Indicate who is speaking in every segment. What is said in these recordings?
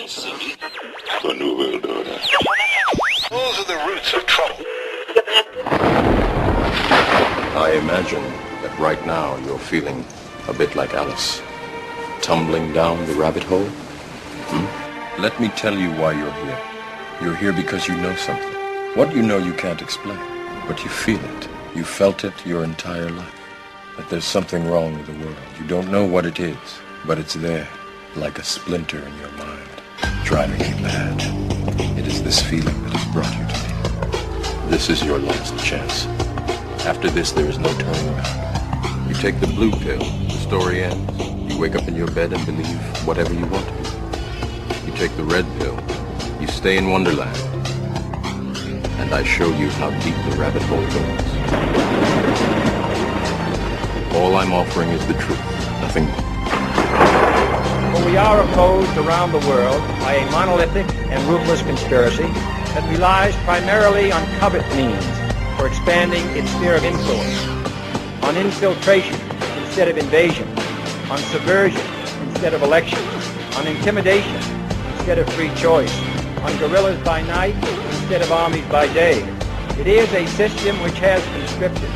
Speaker 1: The New World Order.
Speaker 2: Those are the roots of trouble.
Speaker 3: I imagine that right now you're feeling a bit like Alice, tumbling down the rabbit hole. Let me tell you why you're here. You're here because you know something. What you know you can't explain, but you feel it. You felt it your entire life. That there's something wrong with the world. You don't know what it is, but it's there, like a splinter in your mind, driving you mad. It is this feeling that has brought you to me. This is your last chance. After this, there is no turning back. You take the blue pill, the story ends. You wake up in your bed and believe whatever you want to believe. You take the red pill, you stay in Wonderland, and I show you how deep the rabbit hole goes. All I'm offering is the truth, nothing more.
Speaker 4: For we are opposed around the world by a monolithic and ruthless conspiracy that relies primarily on covert means for expanding its sphere of influence, on infiltration instead of invasion, on subversion instead of election, on intimidation instead of free choice, on guerrillas by night instead of armies by day. It is a system which has conscripted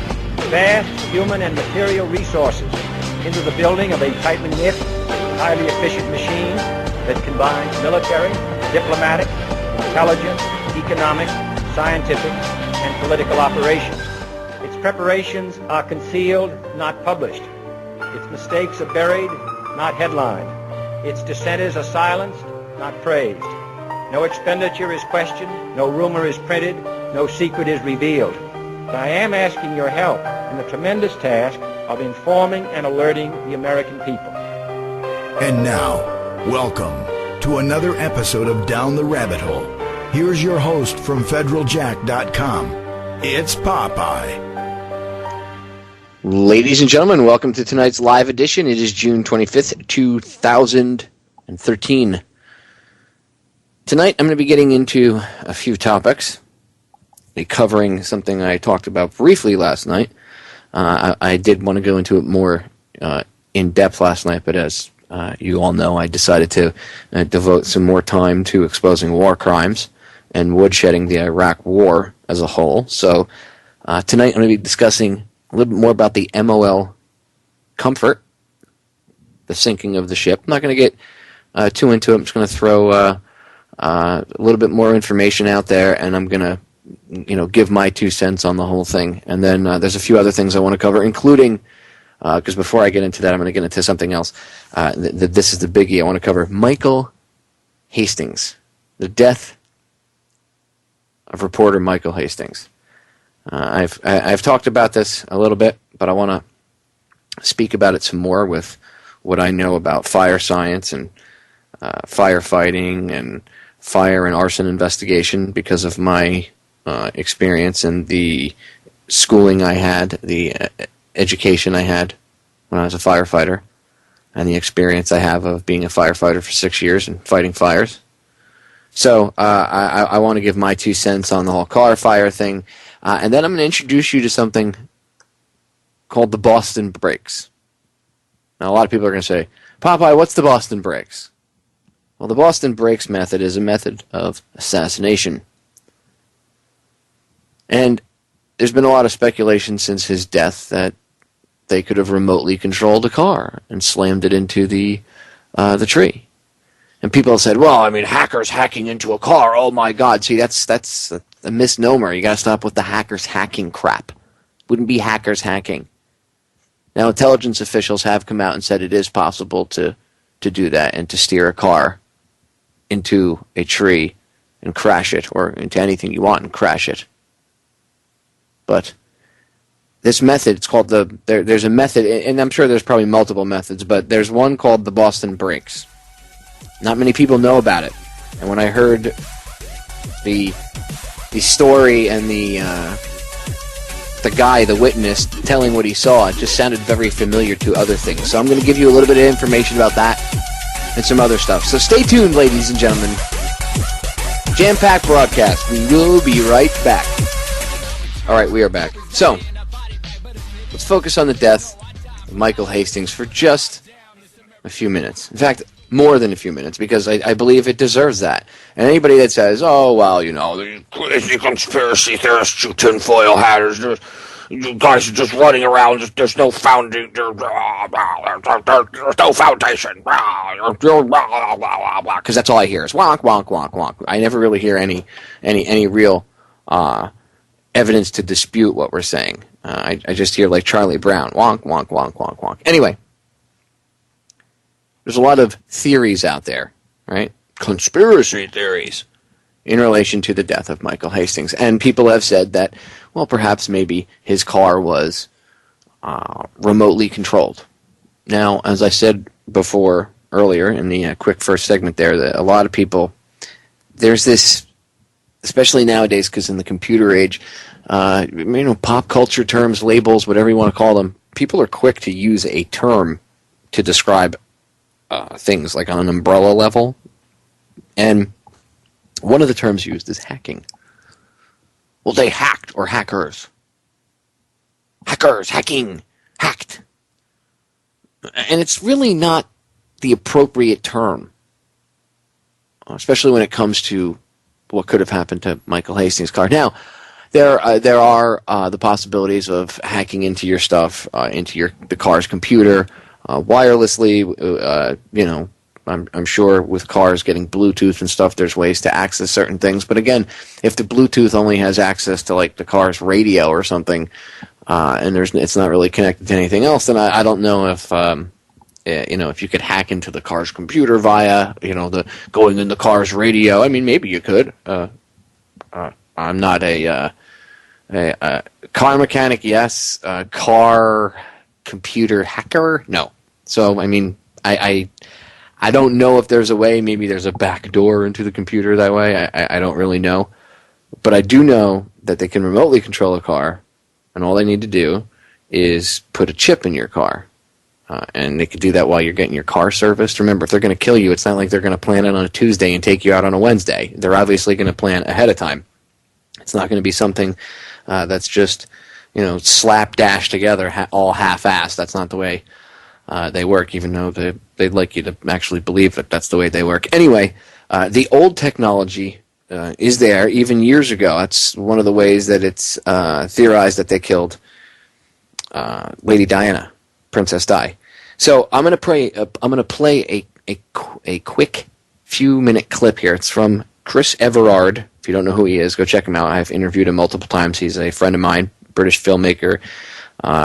Speaker 4: vast human and material resources into the building of a tightly knit, highly efficient machine that combines military, diplomatic, intelligence, economic, scientific, and political operations. Its preparations are concealed, not published. Its mistakes are buried, not headlined. Its dissenters are silenced, not praised. No expenditure is questioned, no rumor is printed, no secret is revealed. But I am asking your help in the tremendous task of informing and alerting the American people.
Speaker 5: And now, welcome to another episode of Down the Rabbit Hole. Here's your host from federaljack.com. It's Popeye.
Speaker 6: Ladies and gentlemen, welcome to tonight's live edition. It is June 25th, 2013. Tonight I'm going to be getting into a few topics, covering something I talked about briefly last night. I did want to go into it more in depth last night, but as you all know, I decided to devote some more time to exposing war crimes and woodshedding the Iraq War as a whole. So tonight I'm going to be discussing a little bit more about the MOL Comfort, the sinking of the ship. I'm not going to get too into it. I'm just going to throw a little bit more information out there, and I'm going to give my 2 cents on the whole thing. And then there's a few other things I want to cover, including, because before I get into that, I'm going to get into something else. This is the biggie I want to cover. Michael Hastings, the death of reporter Michael Hastings. I've talked about this a little bit, but I want to speak about it some more with what I know about fire science and firefighting and fire and arson investigation because of my experience and the schooling I had, the education I had when I was a firefighter, and the experience I have of being a firefighter for 6 years and fighting fires. So I want to give my 2 cents on the whole car fire thing, and then I'm going to introduce you to something called the Boston Breaks. Now, a lot of people are going to say, Popeye, what's the Boston Breaks? Well, the Boston Breaks method is a method of assassination. And there's been a lot of speculation since his death that they could have remotely controlled a car and slammed it into the tree. And people have said, well, I mean, hackers hacking into a car, oh my God. See, that's a misnomer. You got to stop with the hackers hacking crap. Wouldn't be hackers hacking. Now, intelligence officials have come out and said it is possible to do that and to steer a car into a tree and crash it, or into anything you want and crash it. But this method, it's called there's a method, and I'm sure there's probably multiple methods, but there's one called the Boston Breaks. Not many people know about it. And when I heard the story and the guy, the witness, telling what he saw, it just sounded very familiar to other things. So I'm going to give you a little bit of information about that and some other stuff. So stay tuned, ladies and gentlemen. Jam-packed broadcast. We will be right back. All right, we are back. So, let's focus on the death of Michael Hastings for just a few minutes. In fact, more than a few minutes, because I believe it deserves that. And anybody that says, oh, well, the crazy conspiracy theorists, you tinfoil hatters, you guys are just running around, there's no founding, there's no foundation, because that's all I hear is wonk, wonk, wonk, wonk. I never really hear any real evidence to dispute what we're saying. I just hear like Charlie Brown, wonk, wonk, wonk, wonk, wonk. Anyway, there's a lot of theories out there, right? Conspiracy theories in relation to the death of Michael Hastings. And people have said that, well, perhaps maybe his car was remotely controlled. Now, as I said before earlier in the quick first segment there, that a lot of people, there's this, especially nowadays because in the computer age, pop culture terms, labels, whatever you want to call them, people are quick to use a term to describe things like on an umbrella level. And one of the terms used is hacking. Well, they hacked, or hackers. Hackers, hacking, hacked. And it's really not the appropriate term, especially when it comes to what could have happened to Michael Hastings' car. Now, there are the possibilities of hacking into your stuff, into the car's computer, wirelessly. I'm sure with cars getting Bluetooth and stuff, there's ways to access certain things. But again, if the Bluetooth only has access to like the car's radio or something, and it's not really connected to anything else, then I don't know if if you could hack into the car's computer via going in the car's radio. I mean, maybe you could. I'm not a car mechanic. Yes, car computer hacker. No. So I mean, I don't know if there's a way. Maybe there's a back door into the computer that way. I don't really know. But I do know that they can remotely control a car, and all they need to do is put a chip in your car. And they could do that while you're getting your car serviced. Remember, if they're going to kill you, it's not like they're going to plan it on a Tuesday and take you out on a Wednesday. They're obviously going to plan ahead of time. It's not going to be something that's just, slapdash together, all half-assed. That's not the way they work, even though they'd like you to actually believe that that's the way they work. Anyway, the old technology is there, even years ago. That's one of the ways that it's theorized that they killed Lady Diana, Princess Di. So I'm going to play a quick few-minute clip here. It's from Chris Everard. If you don't know who he is, go check him out. I've interviewed him multiple times. He's a friend of mine, British filmmaker,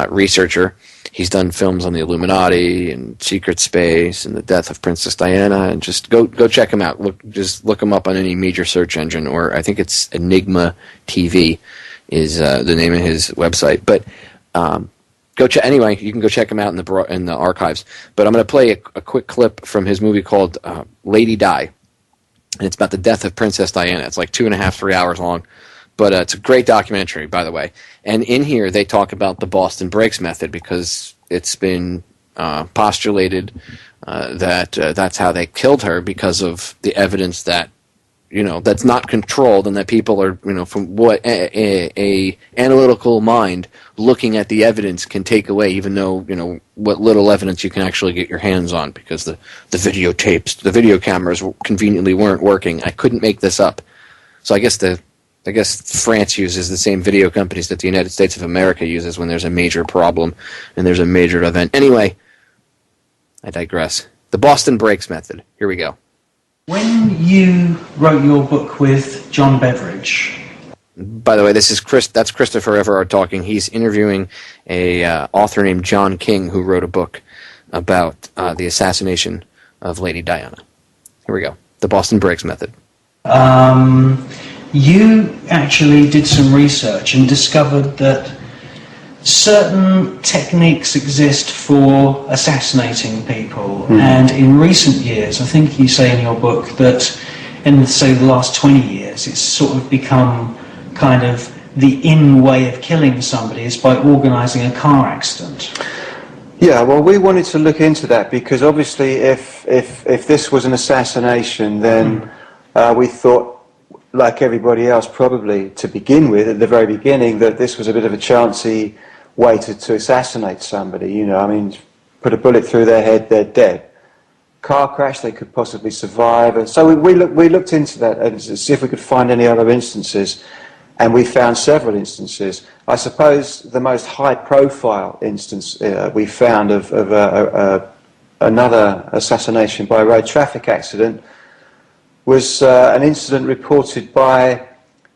Speaker 6: researcher. He's done films on the Illuminati and Secret Space and the death of Princess Diana. And just go check him out. Look him up on any major search engine, or I think it's Enigma TV is the name of his website. But anyway, you can go check him out in the archives. But I'm going to play a quick clip from his movie called Lady Di. And it's about the death of Princess Diana. It's like 2.5, 3 hours long. But it's a great documentary, by the way. And in here, they talk about the Boston Brakes method, because it's been postulated that that's how they killed her, because of the evidence that, that's not controlled, and that people are, from what a analytical mind looking at the evidence can take away, even though, what little evidence you can actually get your hands on, because the videotapes, the video cameras conveniently weren't working. I couldn't make this up. So I guess France uses the same video companies that the United States of America uses when there's a major problem and there's a major event. Anyway, I digress. The Boston Brakes method. Here we go.
Speaker 1: When you wrote your book with John Beveridge...
Speaker 6: By the way, that's Christopher Everard talking. He's interviewing a author named John King, who wrote a book about the assassination of Lady Diana. Here we go. The Boston Brakes method.
Speaker 1: You actually did some research and discovered that certain techniques exist for assassinating people. And in recent years, I think you say in your book that in, say, the last 20 years, it's sort of become kind of the in way of killing somebody is by organising a car accident.
Speaker 7: Yeah, well, we wanted to look into that, because obviously if this was an assassination, then we thought, like everybody else probably to begin with, at the very beginning, that this was a bit of a chancy way to assassinate somebody, I mean, put a bullet through their head, they're dead. car crash they could possibly survive. And so we looked into that and to see if we could find any other instances, and we found several instances. I suppose the most high-profile instance we found of another assassination by road traffic accident was an incident reported by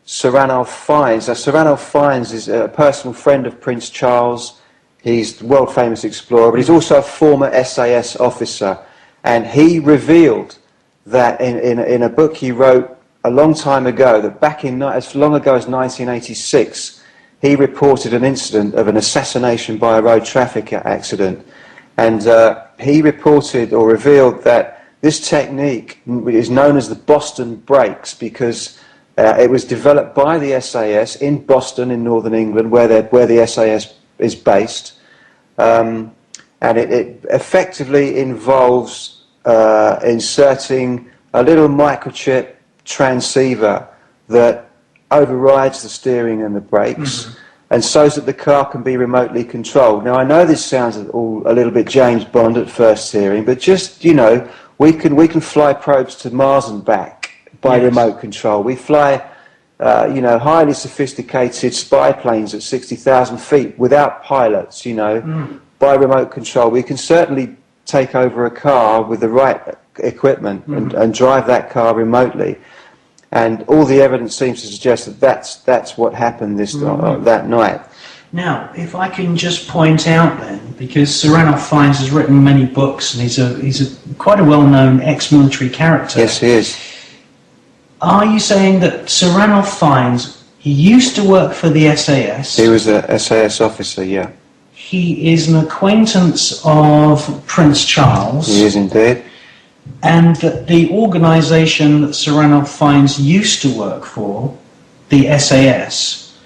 Speaker 7: Sir Ranulph Fiennes. Now, Sir Ranulph Fiennes is a personal friend of Prince Charles. He's the world-famous explorer, but he's also a former SAS officer. And he revealed that in a book he wrote a long time ago, that back in as long ago as 1986, he reported an incident of an assassination by a road traffic accident. And he reported or revealed that this technique is known as the Boston brakes because it was developed by the SAS in Boston in northern England, where the SAS is based. And it effectively involves inserting a little microchip transceiver that overrides the steering and the brakes, and so that the car can be remotely controlled. Now, I know this sounds all a little bit James Bond at first hearing, but just, you know, we can fly probes to Mars and back by remote control. We fly, you know, highly sophisticated spy planes at 60,000 feet without pilots, you know, by remote control. We can certainly take over a car with the right equipment and drive that car remotely. And all the evidence seems to suggest that that's what happened that night.
Speaker 1: Now, if I can just point out then, because Sir Ranulph Fiennes has written many books and he's quite a well-known ex-military character.
Speaker 7: Yes, he is.
Speaker 1: Are you saying that Sir Ranulph Fiennes, he used to work for the SAS?
Speaker 7: He was a SAS officer, yeah.
Speaker 1: He is an acquaintance of Prince Charles.
Speaker 7: He is indeed.
Speaker 1: And that the organisation that Sir Ranulph Fiennes used to work for, the SAS,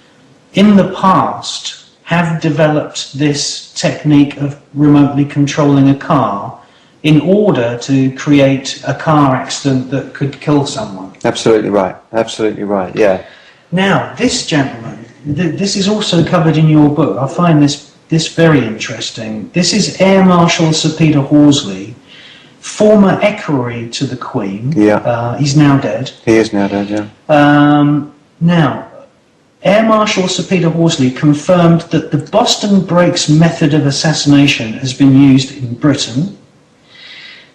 Speaker 1: in the past have developed this technique of remotely controlling a car in order to create a car accident that could kill someone.
Speaker 7: Absolutely right, yeah.
Speaker 1: Now, this gentleman, this is also covered in your book. I find this very interesting. This is Air Marshal Sir Peter Horsley, former equerry to the Queen.
Speaker 7: Yeah.
Speaker 1: He's now dead.
Speaker 7: He is now dead, yeah.
Speaker 1: Now, Air Marshal Sir Peter Horsley confirmed that the Boston brakes method of assassination has been used in Britain,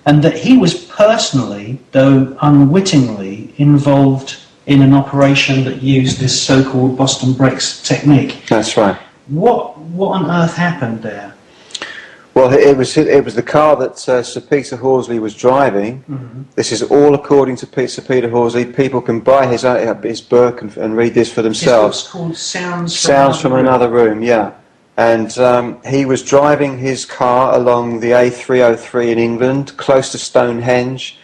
Speaker 1: and that he was personally, though unwittingly, involved in an operation that used this so-called Boston brakes technique.
Speaker 7: That's right.
Speaker 1: What on earth happened there?
Speaker 7: Well, it was the car that Sir Peter Horsley was driving. This is all according to Sir Peter Horsley. People can buy his book and read this for themselves.
Speaker 1: It's called
Speaker 7: Sounds from Another Room, yeah. And he was driving his car along the A303 in England, close to Stonehenge,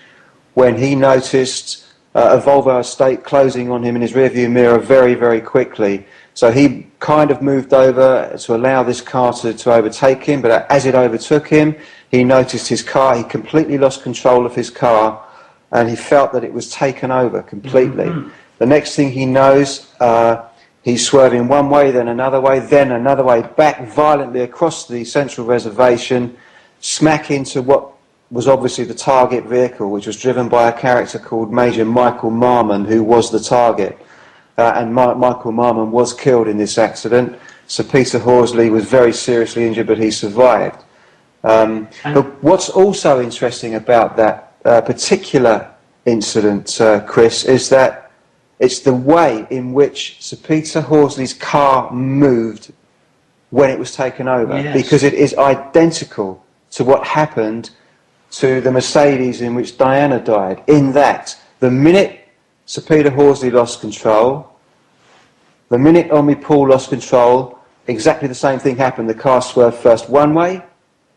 Speaker 7: when he noticed a Volvo estate closing on him in his rearview mirror very, very quickly. So he kind of moved over to allow this car to overtake him, but as it overtook him, he noticed his car, he completely lost control of his car, and he felt that it was taken over completely. The next thing he knows, he's swerving one way, then another way, back violently across the central reservation, smack into what was obviously the target vehicle, which was driven by a character called Major Michael Marmon, who was the target. And Michael Marmon was killed in this accident. Sir Peter Horsley was very seriously injured, but he survived. But what's also interesting about that particular incident, Chris, is that it's the way in which Sir Peter Horsley's car moved when it was taken over, because it is identical to what happened to the Mercedes in which Diana died, in that the minute Sir Peter Horsley lost control, the minute Omni Paul lost control, exactly the same thing happened. The car swerved first one way,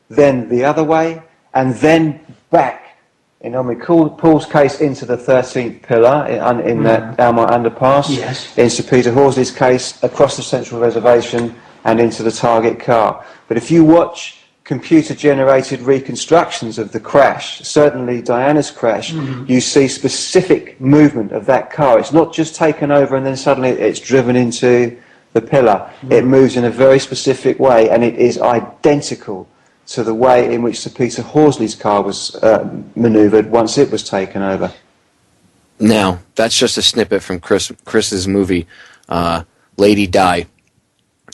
Speaker 7: then the other way, and then back, in Omni Paul's case, into the 13th pillar in that Almont underpass. In Sir Peter Horsley's case, across the central reservation and into the target car. But if you watch computer-generated reconstructions of the crash, certainly Diana's crash, you see specific movement of that car. It's not just taken over and then suddenly it's driven into the pillar. It moves in a very specific way, and it is identical to the way in which Sir Peter Horsley's car was manoeuvred once it was taken over.
Speaker 6: Now, that's just a snippet from Chris's movie, Lady Di.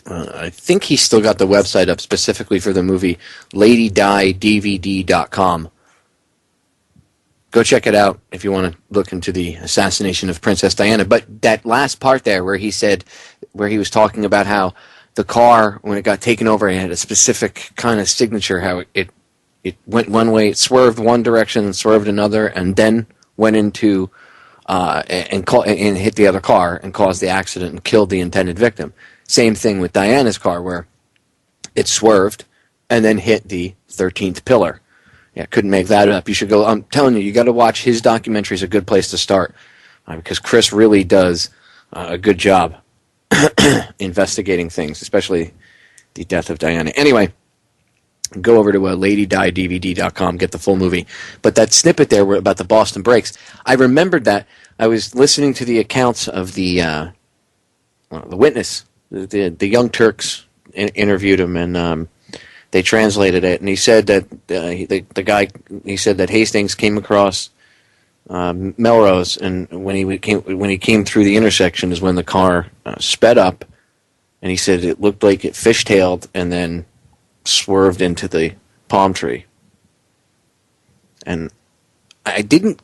Speaker 6: I think he's still got the website up specifically for the movie, LadyDiDVD.com. Go check it out if you want to look into the assassination of Princess Diana. But that last part there where he was talking about how the car, when it got taken over, it had a specific kind of signature, how it went one way, it swerved one direction and swerved another, and then went into and hit the other car and caused the accident and killed the intended victim. Same thing with Diana's car, where it swerved and then hit the 13th pillar. Yeah, couldn't make that up. You should go. I'm telling you, you got to watch his documentary. Is a good place to start because Chris really does a good job investigating things, especially the death of Diana. Anyway, go over to LadyDiDVD.com, get the full movie. But that snippet there about the Boston breaks, I remembered that. I was listening to the accounts of the witness. The Young Turks interviewed him, and they translated it. And he said that he said that Hastings came across Melrose, and when he came through the intersection is when the car sped up, and he said it looked like it fishtailed and then swerved into the palm tree. And I didn't,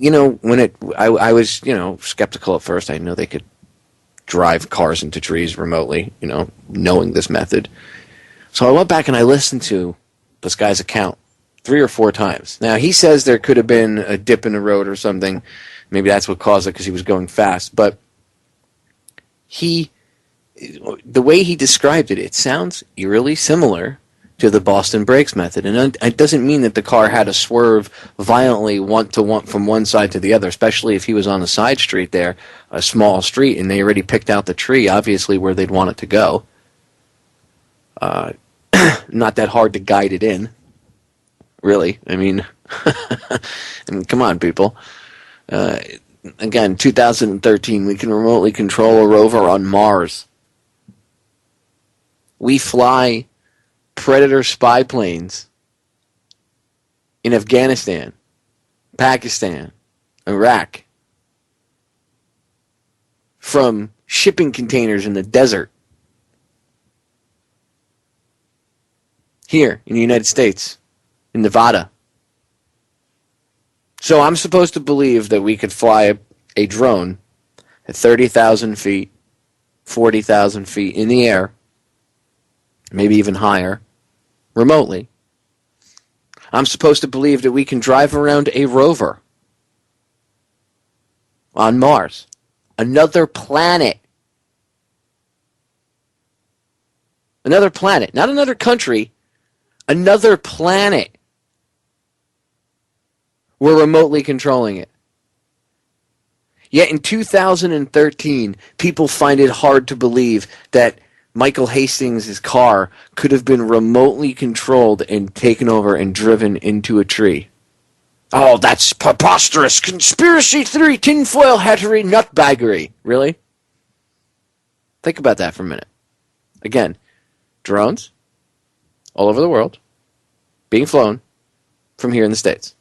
Speaker 6: I was, skeptical at first. I know they could drive cars into trees remotely, knowing this method. So I went back and I listened to this guy's account 3 or 4 times. Now, he says there could have been a dip in the road or something. Maybe that's what caused it because he was going fast. But the way he described it, it sounds eerily similar to the Boston brakes method. And it doesn't mean that the car had to swerve violently from one side to the other, especially if he was on a side street there, a small street, and they already picked out the tree, obviously, where they'd want it to go. Not that hard to guide it in, really. I mean, come on, people. Again, 2013, we can remotely control a rover on Mars. We fly Predator spy planes in Afghanistan, Pakistan, Iraq, from shipping containers in the desert. Here in the United States, in Nevada. So I'm supposed to believe that we could fly a drone at 30,000 feet, 40,000 feet in the air, maybe even higher, remotely. I'm supposed to believe that we can drive around a rover on Mars, another planet. Another planet, not another country, another planet. We're remotely controlling it. Yet in 2013, people find it hard to believe that Michael Hastings' car could have been remotely controlled and taken over and driven into a tree. Oh, that's preposterous. Conspiracy theory, tinfoil hattery, nutbaggery. Really? Think about that for a minute. Again, drones all over the world being flown from here in the States.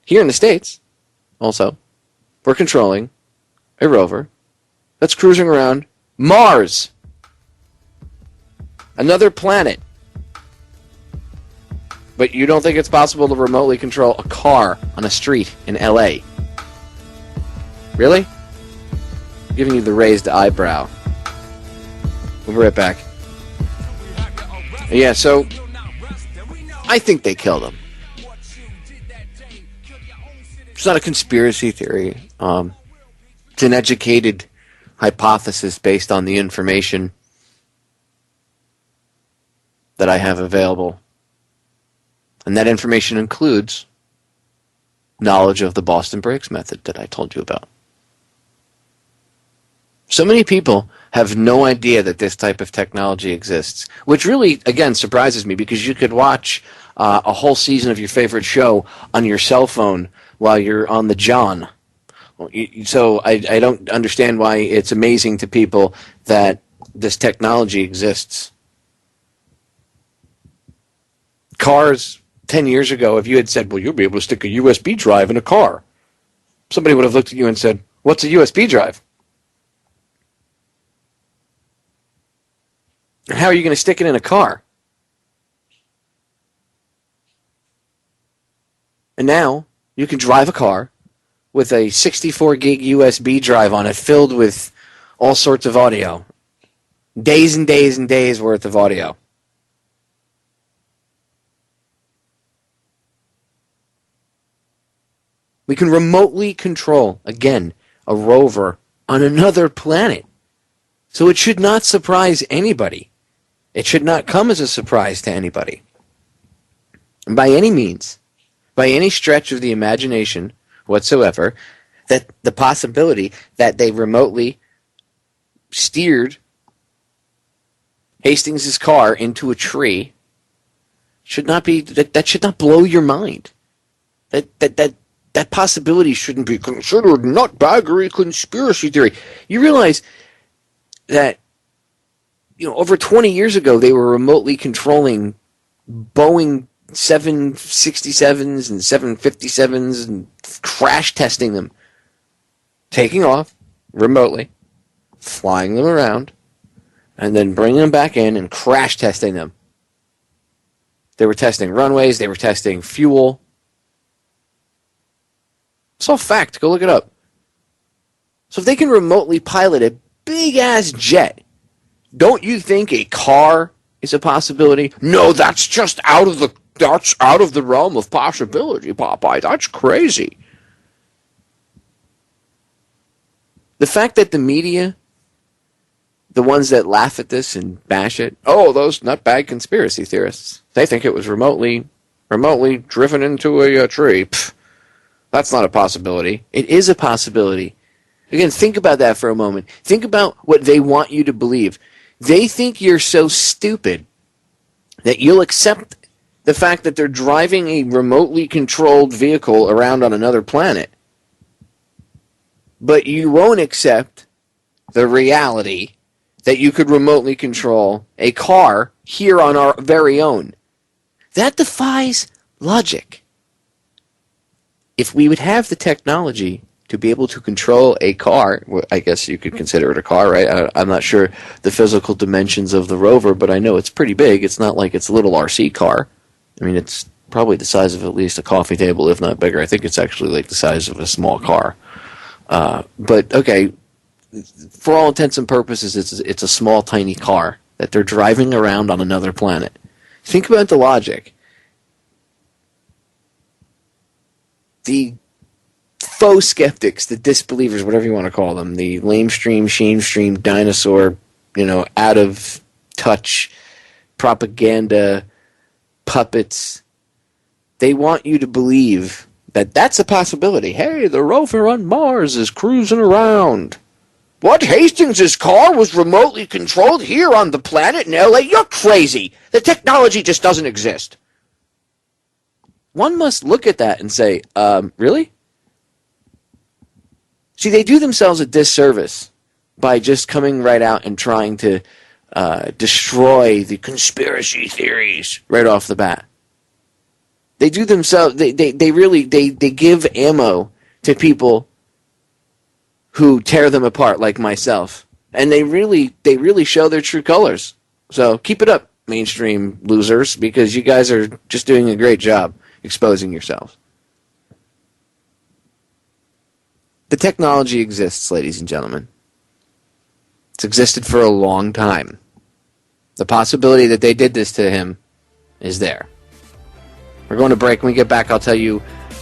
Speaker 6: Here in the States, also, we're controlling a rover that's cruising around Mars. Another planet. But you don't think it's possible to remotely control a car on a street in LA? Really? I'm giving you the raised eyebrow. We'll be right back. Yeah, so I think they killed him. It's not a conspiracy theory. It's an educated hypothesis based on the information that I have available. And that information includes knowledge of the Boston brakes method that I told you about. So many people have no idea that this type of technology exists, which really, again, surprises me because you could watch a whole season of your favorite show on your cell phone while you're on the John. So I don't understand why it's amazing to people that this technology exists. Cars 10 years ago, if you had said, well, you'll be able to stick a USB drive in a car, somebody would have looked at you and said, what's a USB drive? And how are you going to stick it in a car? And now you can drive a car with a 64 gig USB drive on it filled with all sorts of audio. Days and days and days worth of audio. We can remotely control, again, a rover on another planet. So it should not surprise anybody. It should not come as a surprise to anybody. And by any means, by any stretch of the imagination whatsoever, that the possibility that they remotely steered Hastings' car into a tree should not be, that should not blow your mind. That possibility shouldn't be considered nutbaggery conspiracy theory. You realize that, over 20 years ago, they were remotely controlling Boeing 767s and 757s and crash testing them, taking off remotely, flying them around, and then bringing them back in and crash testing them. They were testing runways, they were testing fuel. It's all fact. Go look it up. So if they can remotely pilot a big-ass jet, don't you think a car is a possibility? No, that's just out of the realm of possibility, Popeye. That's crazy. The fact that the media, the ones that laugh at this and bash it, oh, those nutbag conspiracy theorists, they think it was remotely driven into a tree. Pfft, that's not a possibility. It is a possibility. Again, think about that for a moment. Think about what they want you to believe. They think you're so stupid that you'll accept the fact that they're driving a remotely controlled vehicle around on another planet, but you won't accept the reality that you could remotely control a car here on our very own. That defies logic. If we would have the technology to be able to control a car, well, I guess you could consider it a car, right? I'm not sure the physical dimensions of the rover, but I know it's pretty big. It's not like it's a little RC car. I mean, it's probably the size of at least a coffee table, if not bigger. I think it's actually like the size of a small car. But, okay, for all intents and purposes, it's a small, tiny car that they're driving around on another planet. Think about the logic. The faux skeptics, the disbelievers, whatever you want to call them, the lamestream, shamestream, dinosaur, out of touch propaganda puppets, they want you to believe that that's a possibility. Hey, the rover on Mars is cruising around. What? Hastings' car was remotely controlled here on the planet in LA? You're crazy. The technology just doesn't exist. One must look at that and say, really? See, they do themselves a disservice by just coming right out and trying to destroy the conspiracy theories right off the bat. They do themselves, they give ammo to people who tear them apart, like myself. And they really show their true colors. So keep it up, mainstream losers, because you guys are just doing a great job exposing yourselves. The technology exists, ladies and gentlemen. It's existed for a long time. The possibility that they did this to him is there. We're going to break. When we get back, I'll tell you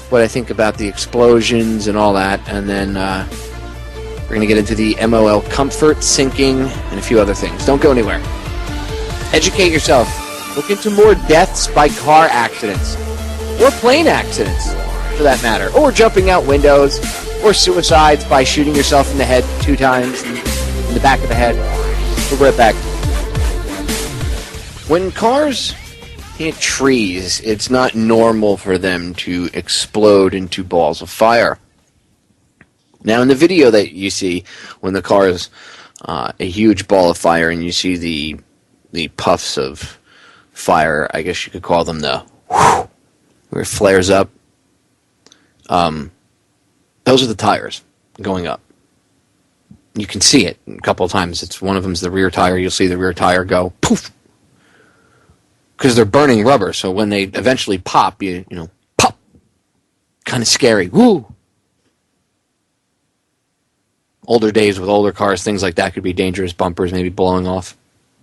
Speaker 6: what I think about the explosions and all that, and then we're going to get into the MOL Comfort sinking and a few other things. Don't go anywhere. Educate yourself. Look into more deaths by car accidents, or plane accidents, for that matter, or jumping out windows, or suicides by shooting yourself in the head 2 times in the back of the head. We'll be right back. When cars hit trees, it's not normal for them to explode into balls of fire. Now, in the video that you see, when the car is a huge ball of fire and you see the puffs of fire, I guess you could call them the where it flares up. Those are the tires going up. You can see it a couple of times. It's one of them's the rear tire. You'll see the rear tire go poof, because they're burning rubber. So when they eventually pop, you know, pop. Kind of scary. Woo. Older days with older cars, things like that could be dangerous. Bumpers maybe blowing off.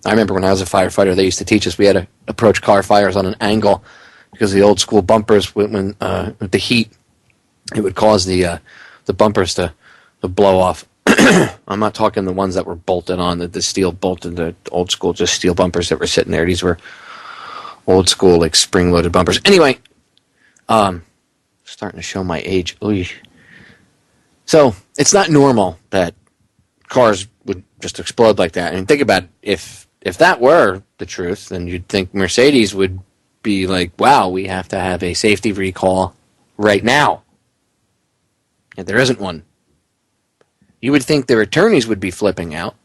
Speaker 6: I remember when I was a firefighter, they used to teach us we had to approach car fires on an angle because the old school bumpers, when with the heat, it would cause the bumpers to blow off. I'm not talking the ones that were bolted on, the steel bolted, the old school just steel bumpers that were sitting there. These were old school, like spring-loaded bumpers. Anyway, starting to show my age. Oy. So it's not normal that cars would just explode like that. I mean, think about it. If that were the truth, then you'd think Mercedes would be like, wow, we have to have a safety recall right now. And there isn't one. You would think their attorneys would be flipping out.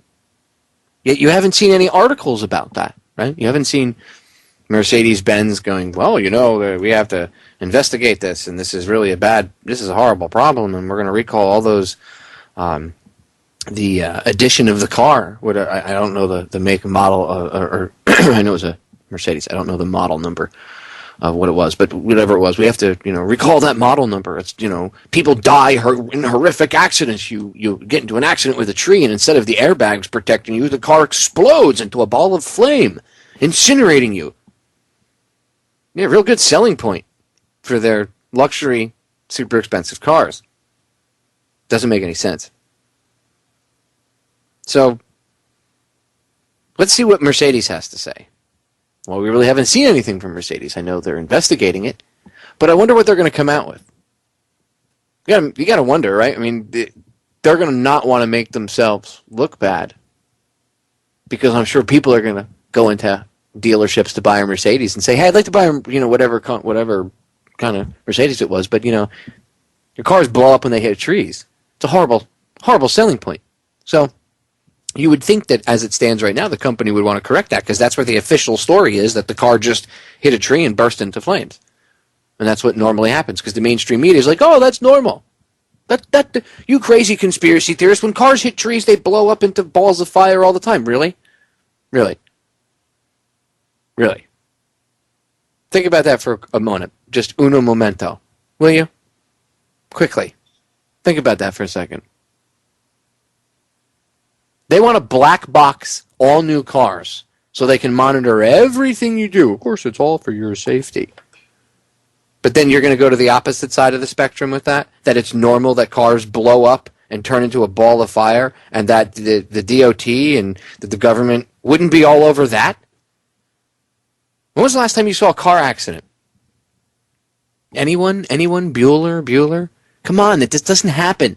Speaker 6: Yet you haven't seen any articles about that, right? You haven't seen Mercedes-Benz going, well, you know, we have to investigate this, and this is really this is a horrible problem, and we're going to recall all those, the addition of the car. I don't know the make and model, or I know it was a Mercedes. I don't know the model number of what it was, but whatever it was, we have to, recall that model number. It's, people die in horrific accidents. You get into an accident with a tree, and instead of the airbags protecting you, the car explodes into a ball of flame, incinerating you. Yeah, real good selling point for their luxury, super expensive cars. Doesn't make any sense. So, let's see what Mercedes has to say. Well, we really haven't seen anything from Mercedes. I know they're investigating it, but I wonder what they're going to come out with. You got to wonder, right? I mean, they're going to not want to make themselves look bad, because I'm sure people are going to go into dealerships to buy a Mercedes and say, "Hey, I'd like to buy whatever kind of Mercedes it was, but your cars blow up when they hit trees." It's a horrible selling point. So you would think that as it stands right now, the company would want to correct that, because that's where the official story is, that the car just hit a tree and burst into flames. And that's what normally happens, because the mainstream media is like, oh, that's normal. You crazy conspiracy theorists, when cars hit trees, they blow up into balls of fire all the time. Really? Really? Really? Think about that for a moment. Just uno momento. Will you? Quickly. Think about that for a second. They want to black box all new cars so they can monitor everything you do. Of course, it's all for your safety. But then you're going to go to the opposite side of the spectrum with that it's normal that cars blow up and turn into a ball of fire, and that the DOT and that the government wouldn't be all over that? When was the last time you saw a car accident? Anyone? Bueller? Come on, this doesn't happen.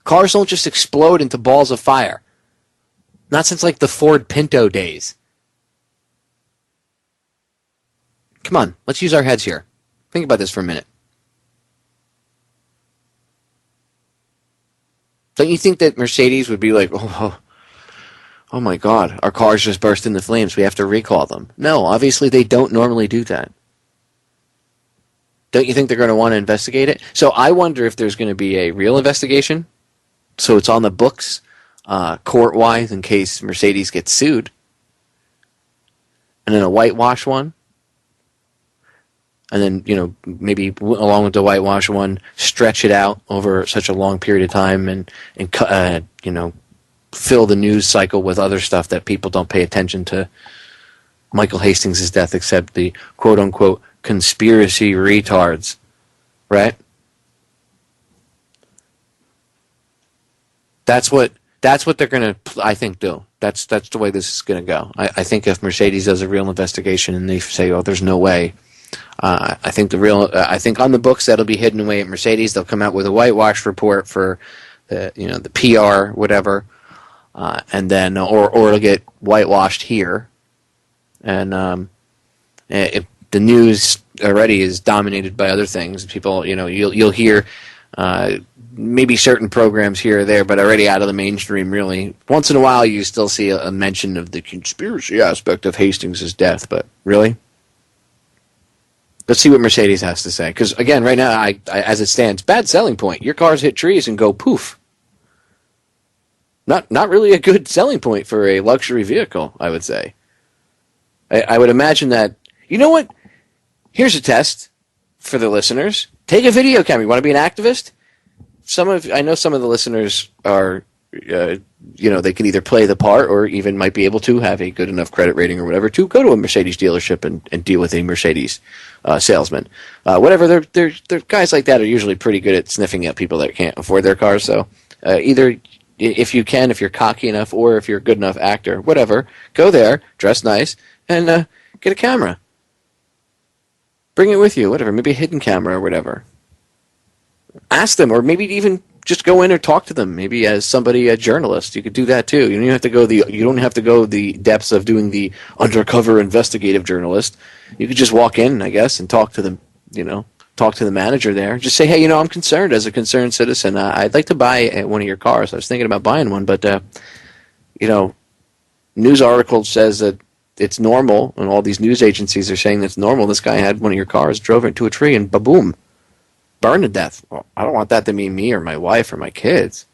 Speaker 6: Cars don't just explode into balls of fire. Not since, like, the Ford Pinto days. Come on, let's use our heads here. Think about this for a minute. Don't you think that Mercedes would be like, oh my God, our cars just burst into flames, we have to recall them? No, obviously they don't normally do that. Don't you think they're going to want to investigate it? So I wonder if there's going to be a real investigation, so it's on the books, court-wise, in case Mercedes gets sued, and then a whitewash one, and then, maybe along with the whitewash one, stretch it out over such a long period of time and fill the news cycle with other stuff that people don't pay attention to. Michael Hastings' death, except the quote-unquote conspiracy retards, right? That's what they're going to, I think, do. That's the way this is going to go. I think if Mercedes does a real investigation and they say, oh, there's no way, I think on the books that'll be hidden away at Mercedes. They'll come out with a whitewash report for the PR, whatever, and then or it'll get whitewashed here, and if the news already is dominated by other things. People, you'll hear maybe certain programs here or there, but already out of the mainstream, really. Once in a while, you still see a mention of the conspiracy aspect of Hastings' death, but really? Let's see what Mercedes has to say. Because, again, right now, I, as it stands, bad selling point. Your cars hit trees and go poof. Not really a good selling point for a luxury vehicle, I would say. I would imagine that, you know what? Here's a test for the listeners. Take a video camera. You want to be an activist? I know some of the listeners are, they can either play the part or even might be able to have a good enough credit rating or whatever to go to a Mercedes dealership and deal with a Mercedes salesman. Whatever, they're guys like that are usually pretty good at sniffing at people that can't afford their cars. So either if you're cocky enough or if you're a good enough actor, whatever, go there, dress nice, and get a camera. Bring it with you, whatever, maybe a hidden camera or whatever. Ask them, or maybe even just go in or talk to them. Maybe as somebody, a journalist, you could do that too. You don't have to go the depths of doing the undercover investigative journalist. You could just walk in, I guess, and talk to them. Talk to the manager there. Just say, hey, I'm concerned as a concerned citizen. I'd like to buy one of your cars. I was thinking about buying one, but news article says that it's normal, and all these news agencies are saying it's normal. This guy had one of your cars, drove it into a tree, and ba-boom, burned to death. Well, I don't want that to be me or my wife or my kids.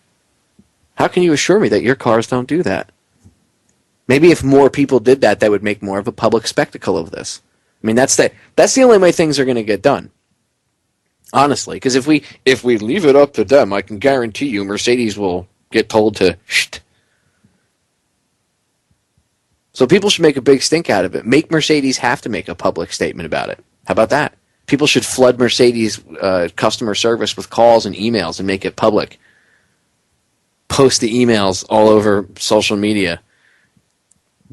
Speaker 6: How can you assure me that your cars don't do that? Maybe if more people did that, that would make more of a public spectacle of this. I mean, that's the only way things are going to get done. Honestly, because if we leave it up to them, I can guarantee you Mercedes will get told to shh. So people should make a big stink out of it. Make Mercedes have to make a public statement about it. How about that? People should flood Mercedes customer service with calls and emails and make it public. Post the emails all over social media.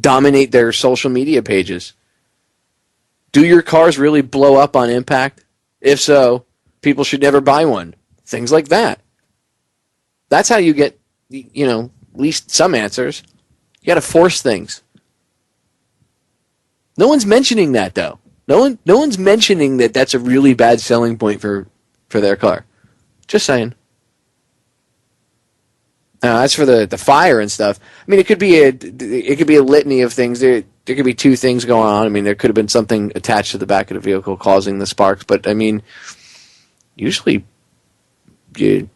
Speaker 6: Dominate their social media pages. Do your cars really blow up on impact? If so, people should never buy one. Things like that. That's how you get, at least some answers. You got to force things. No one's mentioning that, though. No one's mentioning that that's a really bad selling point for their car. Just saying. As for the fire and stuff, I mean, it could be a litany of things. There could be two things going on. I mean, there could have been something attached to the back of the vehicle causing the sparks. But I mean, usually you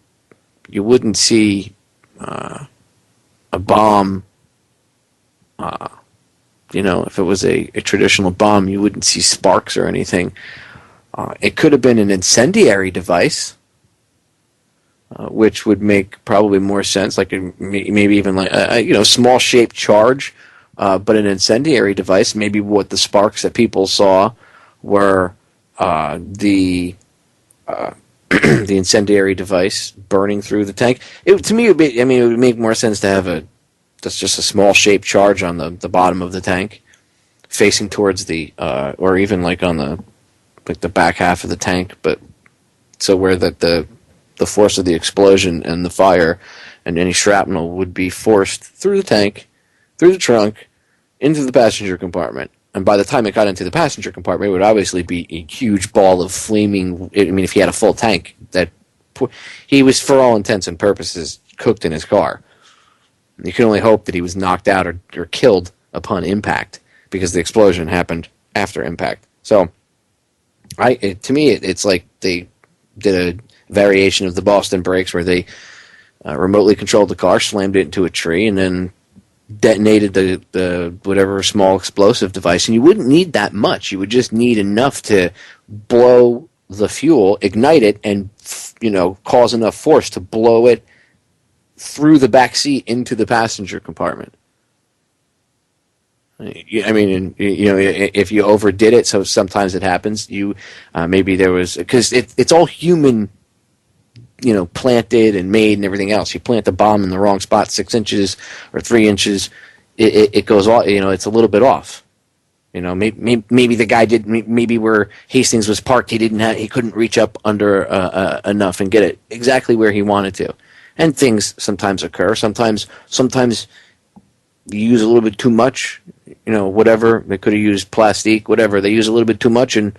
Speaker 6: wouldn't see a bomb. If it was a traditional bomb, you wouldn't see sparks or anything. It could have been an incendiary device, which would make probably more sense, like maybe even like a small shaped charge, but an incendiary device. Maybe what the sparks that people saw were the incendiary device burning through the tank. To me, it would make more sense to have that's just a small shaped charge on the bottom of the tank, facing towards or even like on the back half of the tank, but so where the force of the explosion and the fire and any shrapnel would be forced through the tank, through the trunk, into the passenger compartment. And by the time it got into the passenger compartment, it would obviously be a huge ball of flaming. I mean, if he had a full tank, he was, for all intents and purposes, cooked in his car. You can only hope that he was knocked out or killed upon impact, because the explosion happened after impact. So, to me, it's like they did a variation of the Boston brakes, where they remotely controlled the car, slammed it into a tree, and then detonated the whatever small explosive device. And you wouldn't need that much. You would just need enough to blow the fuel, ignite it, and cause enough force to blow it through the back seat into the passenger compartment. I mean, if you overdid it, so sometimes it happens. Maybe there was, because it's all human, planted and made and everything else. You plant the bomb in the wrong spot, 6 inches or 3 inches, it goes off. It's a little bit off. Maybe the guy did. Maybe where Hastings was parked, he couldn't reach up under enough and get it exactly where he wanted to. And things sometimes occur. Sometimes you use a little bit too much, whatever. They could have used plastic, whatever. They use a little bit too much, and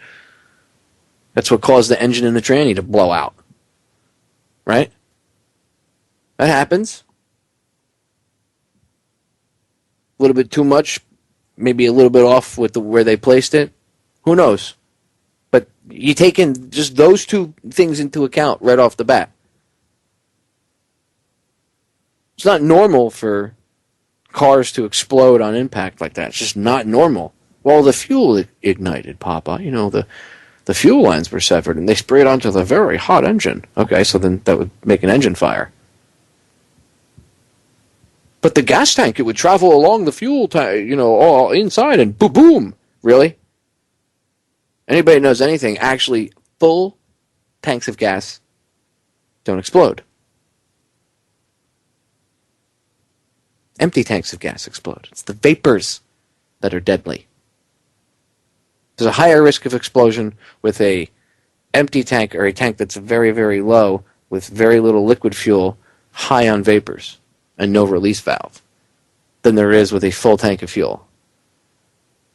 Speaker 6: that's what caused the engine and the tranny to blow out. Right? That happens. A little bit too much, maybe a little bit off with where they placed it. Who knows? But you take in just those two things into account right off the bat. It's not normal for cars to explode on impact like that. It's just not normal. Well, the fuel ignited, Papa. You know, the fuel lines were severed, and they sprayed onto the very hot engine. Okay, so then that would make an engine fire. But the gas tank, it would travel along the fuel tank, you know, all inside, and boom, boom. Really? Anybody knows anything, actually, full tanks of gas don't explode. Empty tanks of gas explode. It's the vapors that are deadly. There's a higher risk of explosion with a empty tank or a tank that's very, very low with very little liquid fuel, high on vapors, and no release valve than there is with a full tank of fuel.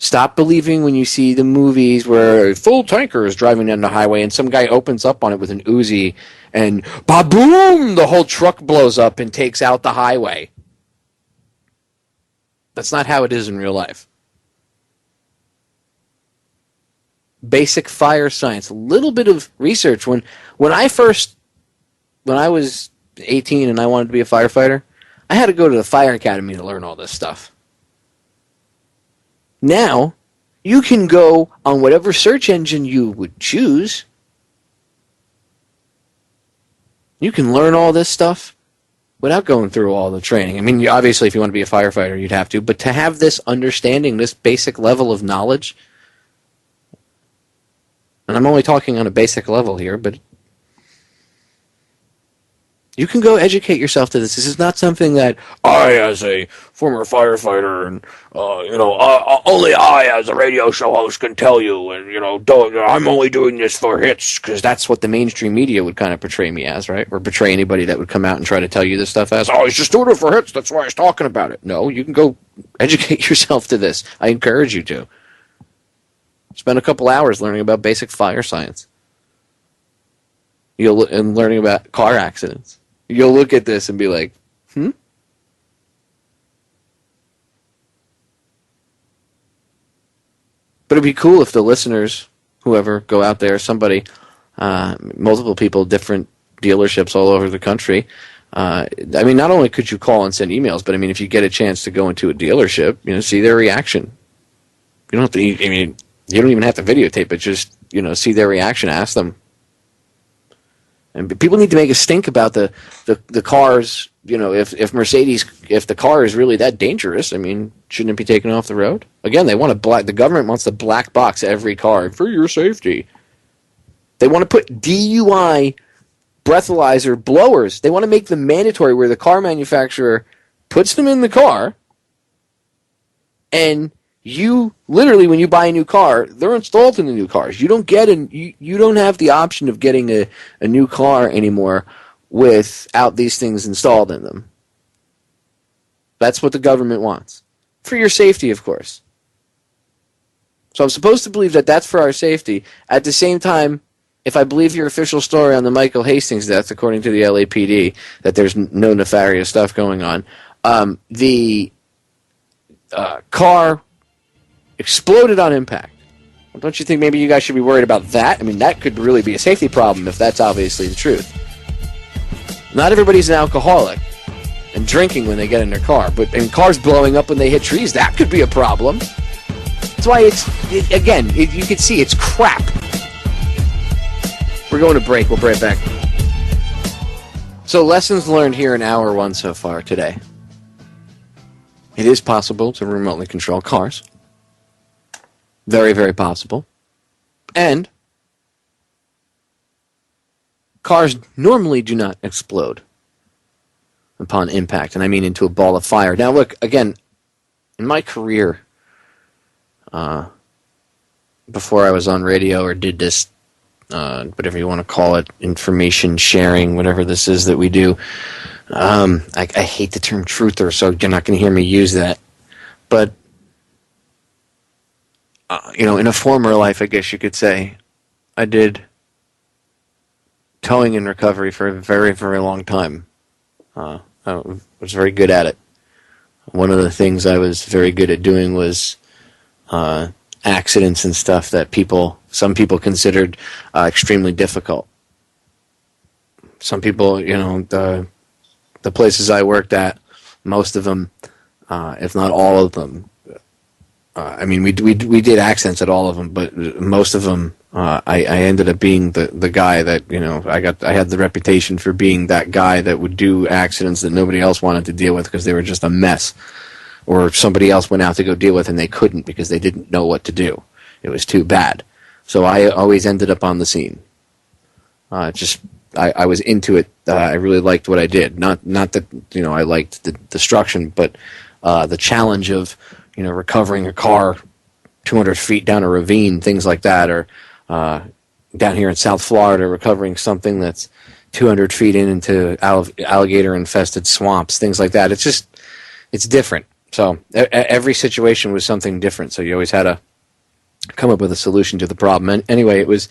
Speaker 6: Stop believing when you see the movies where a full tanker is driving down the highway and some guy opens up on it with an Uzi and ba-boom, the whole truck blows up and takes out the highway. That's not how it is in real life. Basic fire science, a little bit of research. When I was 18 and I wanted to be a firefighter, I had to go to the fire academy to learn all this stuff. Now, you can go on whatever search engine you would choose. You can learn all this stuff without going through all the training. I mean, obviously, if you want to be a firefighter, you'd have to. But to have this understanding, this basic level of knowledge, and I'm only talking on a basic level here, but you can go educate yourself to this. This is not something that I, as a former firefighter, and only I, as a radio show host, can tell you. And I'm only doing this for hits, because that's what the mainstream media would kind of portray me as, right? Or portray anybody that would come out and try to tell you this stuff as, oh, he's just doing it for hits. That's why he's talking about it. No, you can go educate yourself to this. I encourage you to. Spend a couple hours learning about basic fire science. And learning about car accidents. You'll look at this and be like, But it'd be cool if the listeners, whoever, go out there, somebody, multiple people, different dealerships all over the country. I mean, not only could you call and send emails, but I mean, if you get a chance to go into a dealership, see their reaction. You don't have to, you don't even have to videotape it. Just, see their reaction, ask them. And people need to make a stink about the cars. If Mercedes, if the car is really that dangerous, I mean, shouldn't it be taken off the road? Again, the government wants to black box every car for your safety. They want to put DUI breathalyzer blowers. They want to make them mandatory, where the car manufacturer puts them in the car, and you literally, when you buy a new car, they're installed in the new cars. You don't get you don't have the option of getting a new car anymore without these things installed in them. That's what the government wants. For your safety, of course. So I'm supposed to believe that that's for our safety. At the same time, if I believe your official story on the Michael Hastings death, according to the LAPD, that there's no nefarious stuff going on, the car exploded on impact. Well, don't you think maybe you guys should be worried about that? I mean, that could really be a safety problem if that's obviously the truth. Not everybody's an alcoholic and drinking when they get in their car, but cars blowing up when they hit trees, that could be a problem. That's why you can see it's crap. We're going to break. We'll be right back. So, lessons learned here in hour one so far today. It is possible to remotely control cars. Very, very possible. And cars normally do not explode upon impact, and I mean into a ball of fire. Now, look, again, in my career, before I was on radio or did this, whatever you want to call it, information sharing, whatever this is that we do, I hate the term truther, so you're not going to hear me use that. But in a former life, I guess you could say, I did towing and recovery for a very, very long time. I was very good at it. One of the things I was very good at doing was accidents and stuff that some people considered extremely difficult. Some people, the places I worked at, most of them, if not all of them, we did accidents at all of them, but most of them, I ended up being the guy that, I had the reputation for being that guy that would do accidents that nobody else wanted to deal with because they were just a mess, or somebody else went out to go deal with and they couldn't because they didn't know what to do. It was too bad. So I always ended up on the scene. I was into it. I really liked what I did. Not that I liked the destruction, but the challenge of recovering a car 200 feet down a ravine, things like that, or down here in South Florida, recovering something that's 200 feet into alligator-infested swamps, things like that. It's different. So every situation was something different. So you always had to come up with a solution to the problem. And anyway, it was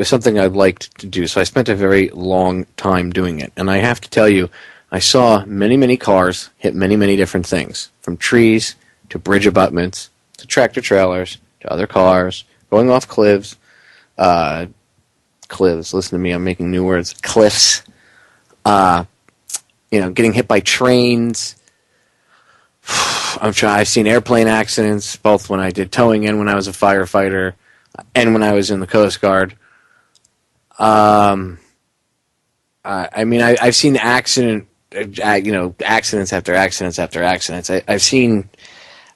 Speaker 6: something I liked to do, so I spent a very long time doing it. And I have to tell you, I saw many, many cars hit many, many different things, from trees to bridge abutments to tractor-trailers to other cars, going off cliffs. Cliffs, listen to me, I'm making new words. Cliffs. Getting hit by trains. I've seen airplane accidents, both when I did towing and when I was a firefighter, and when I was in the Coast Guard. I've seen accidents after accidents after accidents. I've seen.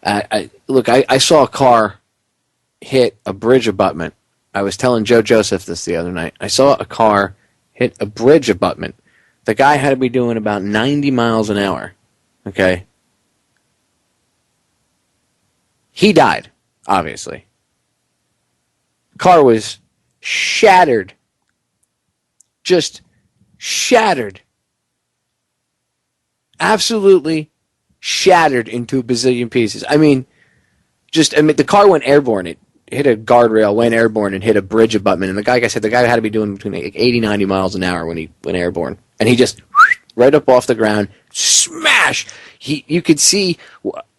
Speaker 6: I saw a car hit a bridge abutment. I was telling Joe Joseph this the other night. I saw a car hit a bridge abutment. The guy had to be doing about 90 miles an hour. Okay. He died, obviously. Car was shattered. Just shattered. Absolutely shattered into a bazillion pieces. The car went airborne. It hit a guardrail, went airborne, and hit a bridge abutment. And like I said, the guy had to be doing between 80, 90 miles an hour when he went airborne. And he just, right up off the ground, smash! You could see,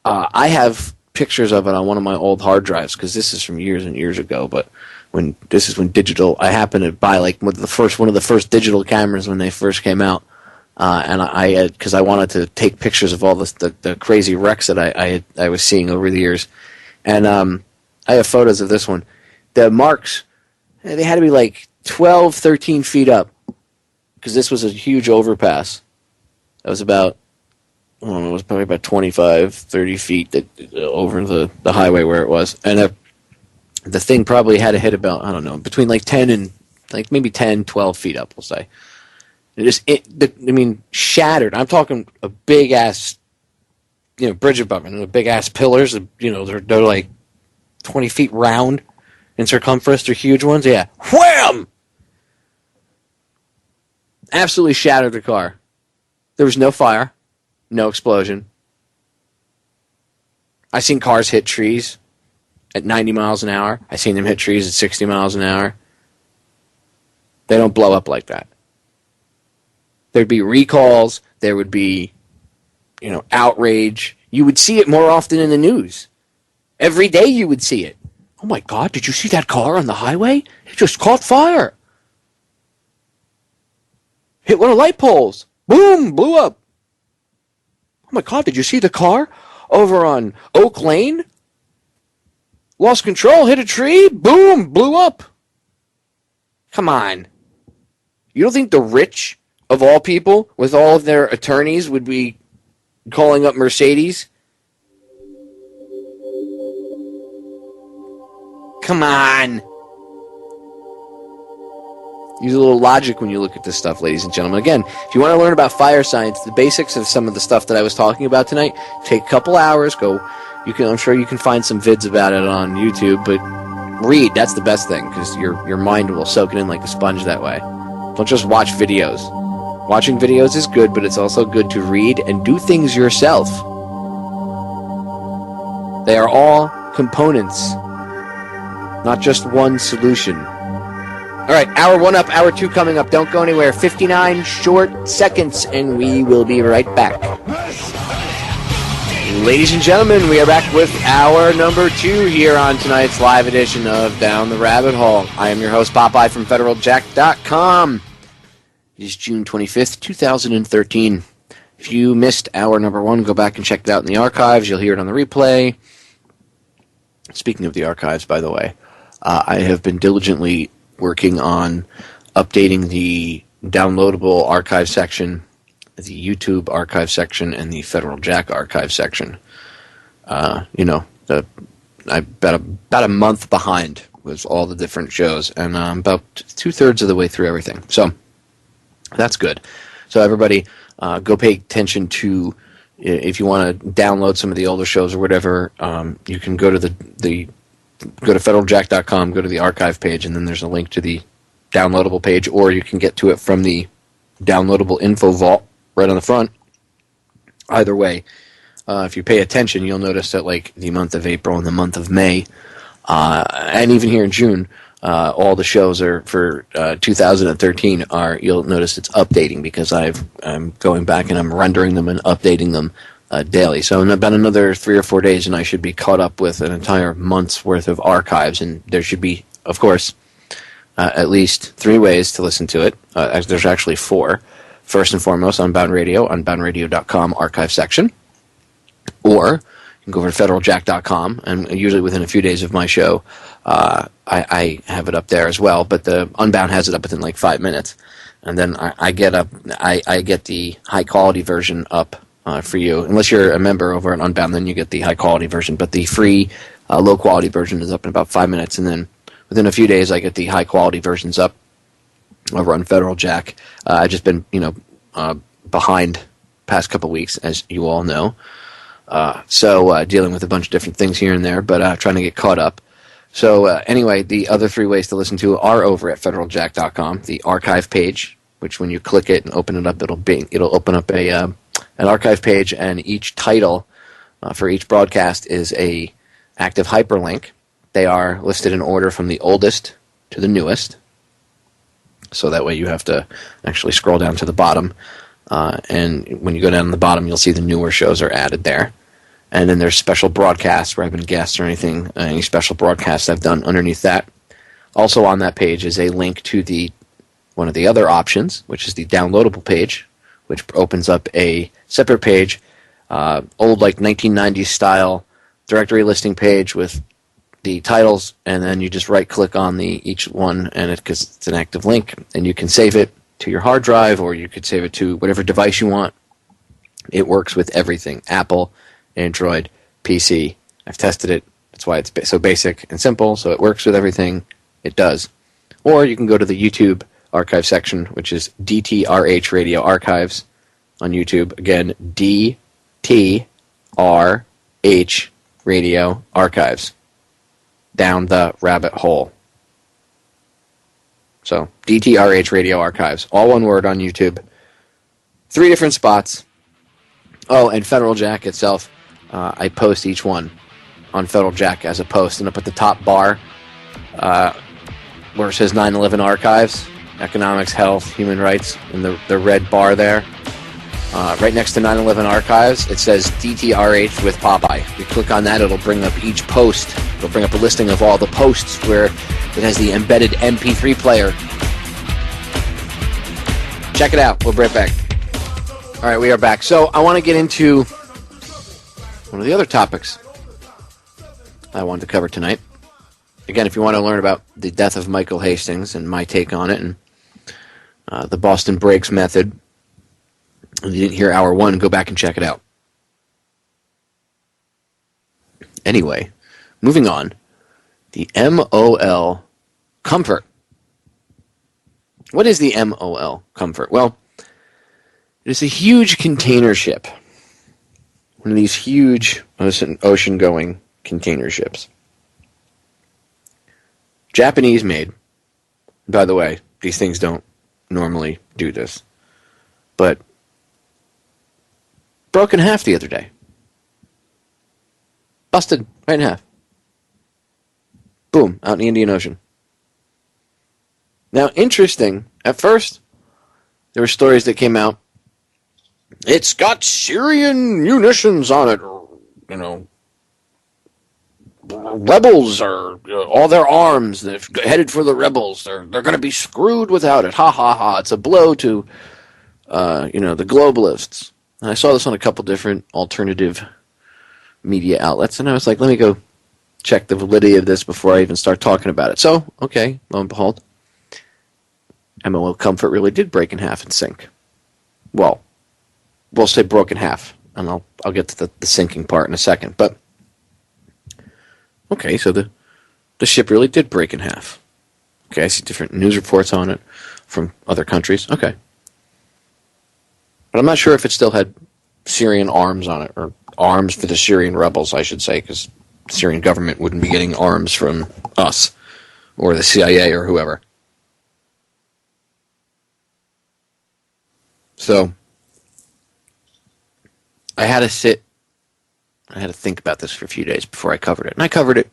Speaker 6: I have pictures of it on one of my old hard drives, because this is from years and years ago, but when digital, I happened to buy one of the first digital cameras when they first came out, and because I wanted to take pictures of all the crazy wrecks that I was seeing over the years, and I have photos of this one. The marks, they had to be like 12, 13 feet up, because this was a huge overpass. That was about, I don't know, it was probably about 25, 30 feet over the highway where it was. And the thing probably had to hit about, I don't know, between like 10 and maybe 10, 12 feet up, we'll say. Shattered. I'm talking a big ass, bridge abutment, and big ass pillars. They're like 20 feet round in circumference. They're huge ones. Yeah. Wham! Absolutely shattered the car. There was no fire. No explosion. I've seen cars hit trees at 90 miles an hour. I've seen them hit trees at 60 miles an hour. They don't blow up like that. There'd be recalls. There would be, outrage. You would see it more often in the news. Every day you would see it. Oh my God, did you see that car on the highway? It just caught fire. Hit one of the light poles. Boom, blew up. Oh my God, did you see the car over on Oak Lane? Lost control, hit a tree, boom, blew up. Come on. You don't think the rich, of all people, with all of their attorneys, would be calling up Mercedes? Come on. Use a little logic when you look at this stuff, ladies and gentlemen. Again, if you want to learn about fire science, the basics of some of the stuff that I was talking about tonight, take a couple hours. I'm sure you can find some vids about it on YouTube, but read. That's the best thing, because your mind will soak it in like a sponge that way. Don't just watch videos. Watching videos is good, but it's also good to read and do things yourself. They are all components, not just one solution. All right, hour one up, hour two coming up. Don't go anywhere. 59 short seconds, and we will be right back. Ladies and gentlemen, we are back with hour number 2 here on tonight's live edition of Down the Rabbit Hole. I am your host, Popeye from FederalJack.com. It is June 25th, 2013. If you missed hour number 1, go back and check it out in the archives. You'll hear it on the replay. Speaking of the archives, by the way, I have been diligently working on updating the downloadable archive section, the YouTube archive section, and the Federal Jack archive section. I'm about a month behind with all the different shows, and I'm about 2/3 of the way through everything. So that's good. So everybody, go pay attention to, if you want to download some of the older shows or whatever, you can go to go to federaljack.com, go to the archive page, and then there's a link to the downloadable page, or you can get to it from the downloadable info vault right on the front. Either way, if you pay attention, you'll notice that like the month of April and the month of May, and even here in June, all the shows are for 2013 you'll notice it's updating because I'm going back and I'm rendering them and updating them daily. So in about another 3 or 4 days, and I should be caught up with an entire month's worth of archives, and there should be, of course, at least 3 ways to listen to it. There's actually 4. First and foremost, Unbound Radio, unboundradio.com archive section. Or you can go over to federaljack.com, and usually within a few days of my show, I have it up there as well. But the Unbound has it up within like 5 minutes, and then I get the high quality version up for you. Unless you're a member over at Unbound, then you get the high quality version. But the free low quality version is up in about 5 minutes, and then within a few days, I get the high quality versions up over on Federal Jack. I've just been, behind past couple weeks, as you all know. So dealing with a bunch of different things here and there, but trying to get caught up. So anyway, the other 3 ways to listen to it are over at federaljack.com, the archive page, which when you click it and open it up, it'll open up an archive page, and each title for each broadcast is a active hyperlink. They are listed in order from the oldest to the newest. So that way you have to actually scroll down to the bottom. And when you go down to the bottom, you'll see the newer shows are added there. And then there's special broadcasts where I've been guests or anything, any special broadcasts I've done underneath that. Also on that page is a link to one of the other options, which is the downloadable page, which opens up a separate page, old like 1990s style directory listing page with the titles, and then you just right-click on each one, and because it's an active link, and you can save it to your hard drive, or you could save it to whatever device you want. It works with everything: Apple, Android, PC. I've tested it. That's why it's so basic and simple. So it works with everything. It does. Or you can go to the YouTube archive section, which is DTRH Radio Archives on YouTube. Again, DTRH Radio Archives. Down the rabbit hole. So, DTRH Radio Archives. All one word on YouTube. 3 different spots. Oh, and Federal Jack itself. I post each one on Federal Jack as a post. And up at the top bar, where it says 9/11 Archives, Economics, Health, Human Rights, and the red bar there. Right next to 9/11 Archives, it says DTRH with Popeye. If you click on that, it'll bring up each post. It'll bring up a listing of all the posts where it has the embedded MP3 player. Check it out. We'll be right back. All right, we are back. So I want to get into one of the other topics I wanted to cover tonight. Again, if you want to learn about the death of Michael Hastings and my take on it, and the Boston Breaks method, and you didn't hear hour 1, go back and check it out. Anyway, moving on. The MOL Comfort. What is the MOL Comfort? Well, it is a huge container ship. One of these huge ocean-going container ships. Japanese made. By the way, these things don't normally do this. But broke in half the other day. Busted right in half. Boom, out in the Indian Ocean. Now, interesting, at first, there were stories that came out. It's got Syrian munitions on it. rebels are all their arms. They're headed for the rebels. They're going to be screwed without it. Ha ha ha! It's a blow to the globalists. And I saw this on a couple different alternative media outlets, and I was like, let me go check the validity of this before I even start talking about it. So, okay, lo and behold, MOL Comfort really did break in half and sink. Well, we'll say broke in half, and I'll get to the sinking part in a second. But okay, so the ship really did break in half. Okay, I see different news reports on it from other countries. Okay. But I'm not sure if it still had Syrian arms on it, or arms for the Syrian rebels, I should say, because the Syrian government wouldn't be getting arms from us, or the CIA, or whoever. So, I had to think about this for a few days before I covered it. And I covered it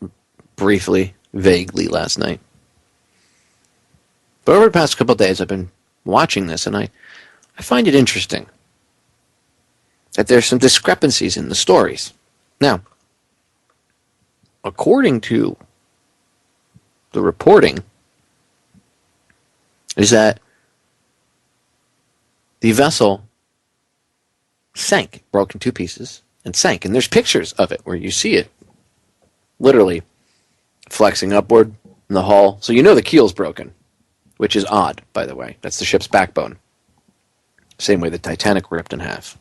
Speaker 6: briefly, vaguely last night. But over the past couple of days, I've been watching this, and I find it interesting that there's some discrepancies in the stories. Now, according to the reporting, is that the vessel sank, broke in two pieces, and sank. And there's pictures of it where you see it literally flexing upward in the hull. So you know the keel's broken, which is odd, by the way. That's the ship's backbone. Same way the Titanic ripped in half.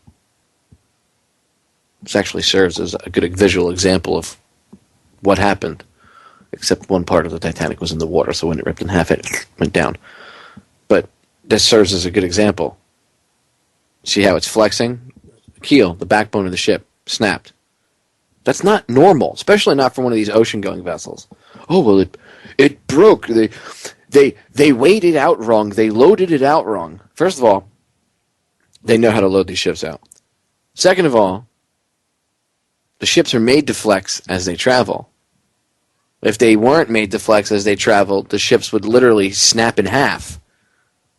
Speaker 6: This actually serves as a good visual example of what happened, except one part of the Titanic was in the water, so when it ripped in half, it went down. But this serves as a good example. See how it's flexing? The keel, the backbone of the ship, snapped. That's not normal, especially not for one of these ocean-going vessels. Oh, well, it broke. They weighed it out wrong. They loaded it out wrong. First of all, they know how to load these ships out. Second of all, the ships are made to flex as they travel. If they weren't made to flex as they travel, the ships would literally snap in half,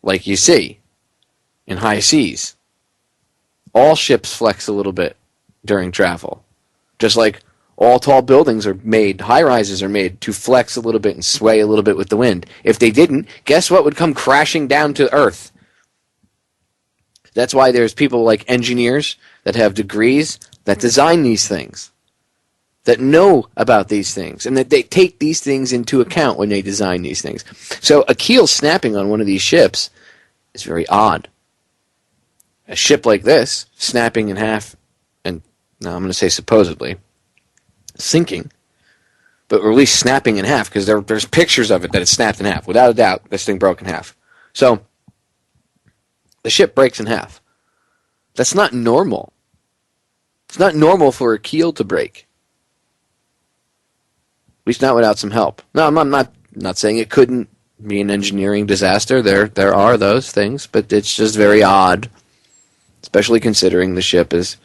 Speaker 6: like you see in high seas. All ships flex a little bit during travel. Just like all tall buildings are made, high-rises are made to flex a little bit and sway a little bit with the wind. If they didn't, guess what would come crashing down to Earth? That's why there's people like engineers that have degrees that design these things, that know about these things, and that they take these things into account when they design these things. So a keel snapping on one of these ships is very odd. A ship like this, snapping in half, and now I'm going to say supposedly, sinking, but at least snapping in half, because there's pictures of it that it snapped in half. Without a doubt, this thing broke in half. So, the ship breaks in half. That's not normal. It's not normal for a keel to break. At least not without some help. No, I'm not saying it couldn't be an engineering disaster. There are those things, but it's just very odd, especially considering the ship is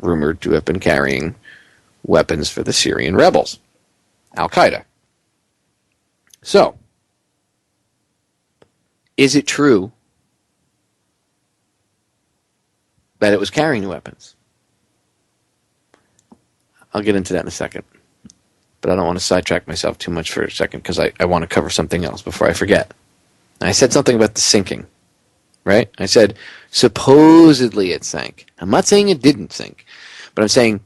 Speaker 6: rumored to have been carrying weapons for the Syrian rebels, Al-Qaeda. So, is it true that it was carrying weapons? I'll get into that in a second. But I don't want to sidetrack myself too much for a second because I want to cover something else before I forget. And I said something about the sinking, right? I said, supposedly it sank. I'm not saying it didn't sink, but I'm saying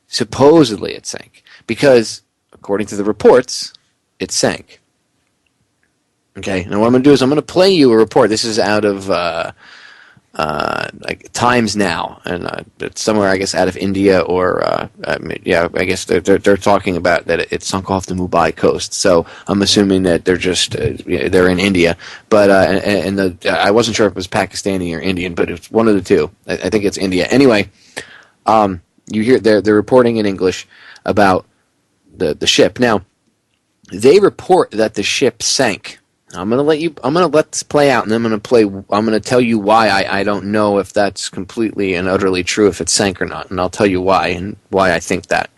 Speaker 6: supposedly it sank. Because, according to the reports, it sank. Okay, now what I'm going to do is I'm going to play you a report. This is out of like Times Now, and it's somewhere, I guess, out of India, or I guess they're talking about that it sunk off the Mumbai coast. So I'm assuming that they're just they're in India, but I wasn't sure if it was Pakistani or Indian, but it's one of the two. I think it's India. Anyway, you hear they're reporting in English about the ship. Now they report that the ship sank. I'm gonna let this play out, and then I'm gonna tell you why I don't know if that's completely and utterly true, if it sank or not, and I'll tell you why and why I think that.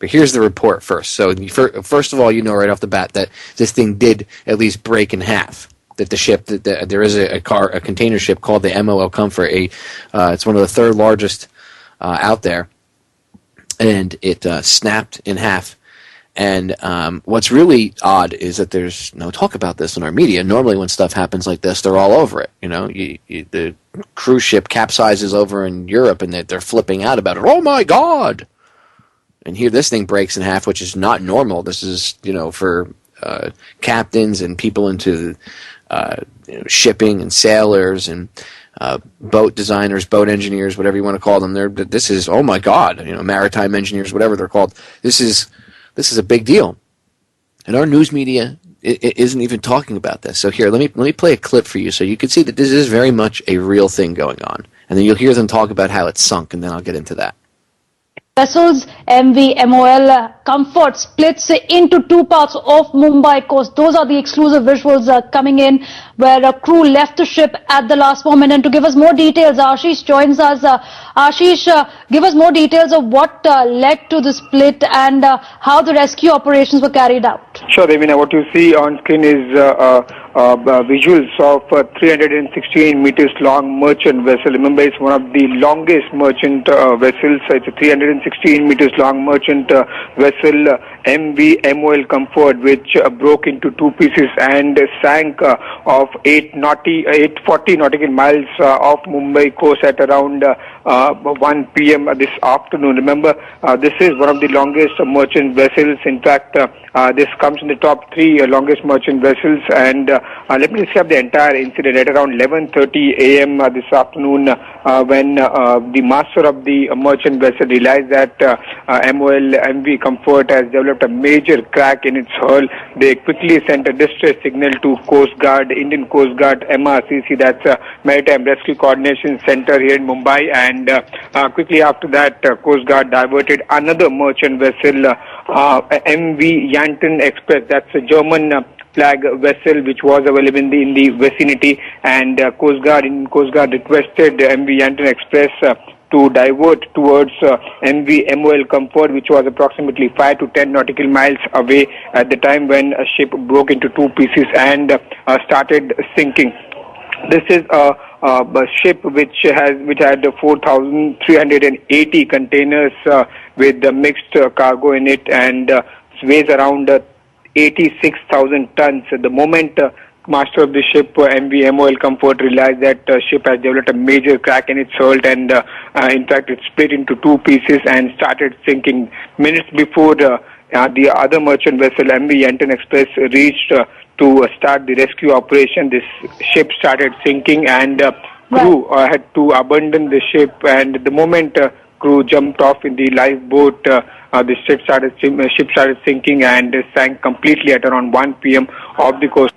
Speaker 6: But here's the report first. So first of all, you know right off the bat that this thing did at least break in half. That the ship, there is a container ship called the MOL Comfort. It's one of the third largest out there. and it snapped in half. And what's really odd is that there's no talk about this in our media. Normally when stuff happens like this, they're all over it. You know, the cruise ship capsizes over in Europe, and they're flipping out about it. Oh, my God! And here this thing breaks in half, which is not normal. This is, you know, for captains and people into shipping and sailors and boat designers, boat engineers, whatever you want to call them. This is, oh, my God, you know, maritime engineers, whatever they're called. This is a big deal, and our news media isn't even talking about this. So here, let me play a clip for you so you can see that this is very much a real thing going on, and then you'll hear them talk about how it's sunk, and then I'll get into that.
Speaker 8: Vessels MV MOL Comfort splits into two parts off Mumbai coast. Those are the exclusive visuals coming in where a crew left the ship at the last moment. And to give us more details, Ashish joins us. Ashish, give us more details of what led to the split and how the rescue operations were carried out.
Speaker 9: Sure, Devina. What you see on screen is visuals of a 316 meters long merchant vessel. Remember, it's one of the longest merchant vessels. It's a 316 meters long merchant vessel, MV MOL Comfort, which broke into two pieces and sank of 840 nautical miles off Mumbai coast at around 1 p.m. This afternoon. Remember, this is one of the longest merchant vessels. In fact, this comes in the top three longest merchant vessels. And let me describe the entire incident. At around 11:30 a.m. This afternoon, when the master of the merchant vessel realized that MOL MV Comfort has developed a major crack in its hull, they quickly sent a distress signal to Coast Guard, Indian Coast Guard, MRCC, that's Maritime Rescue Coordination Center here in Mumbai. And quickly after that, Coast Guard diverted another merchant vessel, MV Yanton Express. That's a German flag vessel which was available in the vicinity, and Coast Guard requested MV Yanton Express to divert towards MV MOL Comfort, which was approximately 5 to 10 nautical miles away at the time when a ship broke into two pieces and started sinking. This is a ship which had 4,380 containers with mixed cargo in it, and weighs around 86,000 tons. The moment master of the ship, MV MOL Comfort, realized that ship has developed a major crack in its hull, and in fact it split into two pieces and started sinking. Minutes before the other merchant vessel, MV Yanton Express, reached to start the rescue operation, this ship started sinking, and crew had to abandon the ship. And the moment crew jumped off in the lifeboat, the ship started sinking and sank completely at around 1 p.m. off the coast.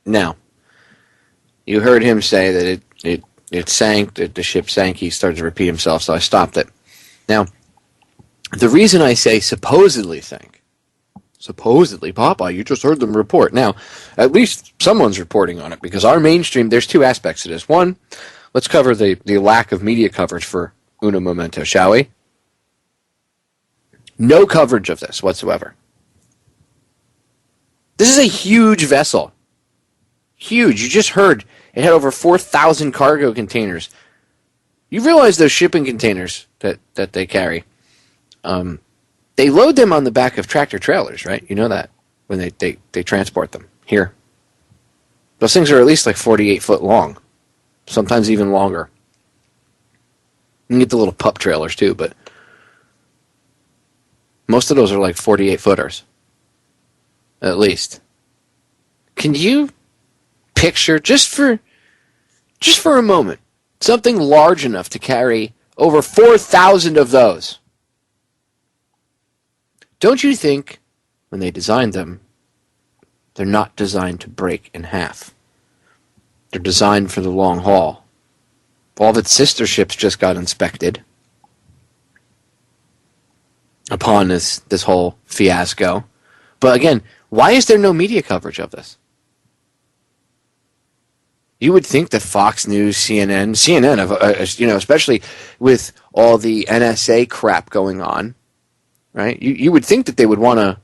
Speaker 6: Now, you heard him say that it sank, that the ship sank. He started to repeat himself, so I stopped it. Now, the reason I say supposedly Popeye, you just heard them report. Now, at least someone's reporting on it, because our mainstream, there's two aspects to this. One, let's cover the lack of media coverage for uno momento, shall we? No coverage of this whatsoever. This is a huge vessel. Huge. You just heard it had over 4,000 cargo containers. You realize those shipping containers that they carry, they load them on the back of tractor trailers, right? You know that, when they transport them here. Those things are at least like 48 foot long, sometimes even longer. You can get the little pup trailers too, but most of those are like 48 footers, at least. Can you picture, just for a moment, something large enough to carry over 4,000 of those? Don't you think, when they designed them, they're not designed to break in half? They're designed for the long haul. All of its sister ships just got inspected upon this whole fiasco. But again, why is there no media coverage of this? You would think that Fox News, CNN, especially with all the NSA crap going on, right? You would think that they would want to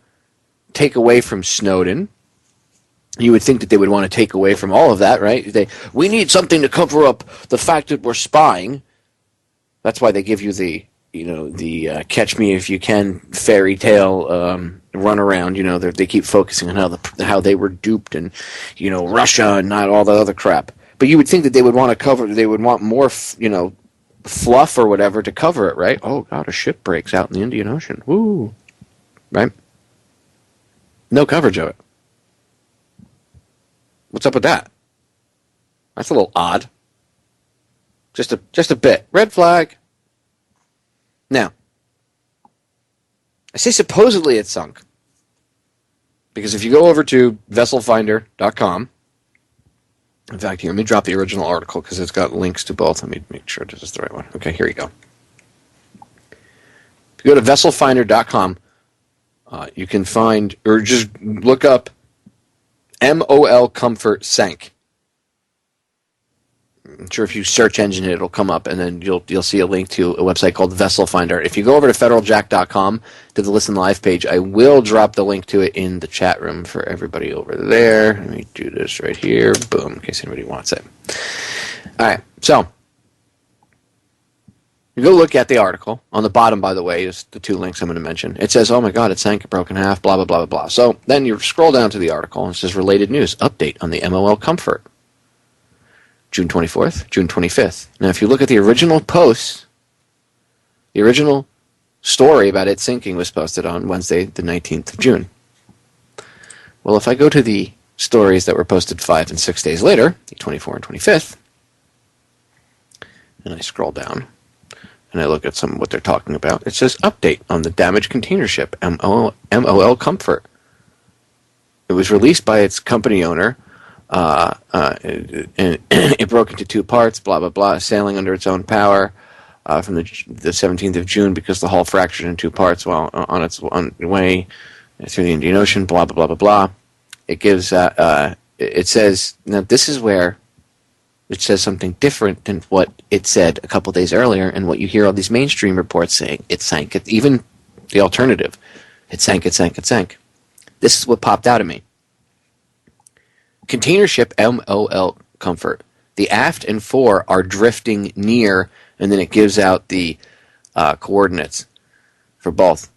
Speaker 6: take away from Snowden. You would think that they would want to take away from all of that, right? We need something to cover up the fact that we're spying. That's why they give you the the Catch Me If You Can fairy tale run around. They keep focusing on how they were duped and Russia and not all the other crap. But you would think that they would want more fluff or whatever to cover it, right? Oh God, a ship breaks out in the Indian Ocean. Woo, right? No coverage of it. What's up with that? That's a little odd. Just a bit. Red flag. Now, I say supposedly it sunk. Because if you go over to vesselfinder.com, in fact, here, let me drop the original article because it's got links to both. Let me make sure this is the right one. Okay, here you go. If you go to vesselfinder.com, you can find, or just look up MOL Comfort sank. I'm sure if you search engine it, it'll come up, and then you'll see a link to a website called Vessel Finder. If you go over to federaljack.com to the Listen Live page, I will drop the link to it in the chat room for everybody over there. Let me do this right here. Boom, in case anybody wants it. All right, so you go look at the article. On the bottom, by the way, is the two links I'm going to mention. It says, oh my God, it sank, it broke in half, blah, blah, blah, blah, blah. So then you scroll down to the article, and it says related news, update on the MOL Comfort. June 24th, June 25th. Now, if you look at the original post, the original story about it sinking was posted on Wednesday, the 19th of June. Well, if I go to the stories that were posted 5 and 6 days later, the 24th and 25th, and I scroll down, and I look at some of what they're talking about, it says update on the damaged container ship, MOL Comfort. It was released by its company owner, and it broke into two parts, blah, blah, blah, sailing under its own power from the 17th of June because the hull fractured in two parts while on its way through the Indian Ocean, blah, blah, blah, blah, blah. It gives, it says, now this is where it says something different than what it said a couple days earlier and what you hear all these mainstream reports saying. It sank. Even the alternative. It sank, it sank, it sank. This is what popped out at me. Container ship MOL Comfort. The aft and fore are drifting near, and then it gives out the coordinates for both,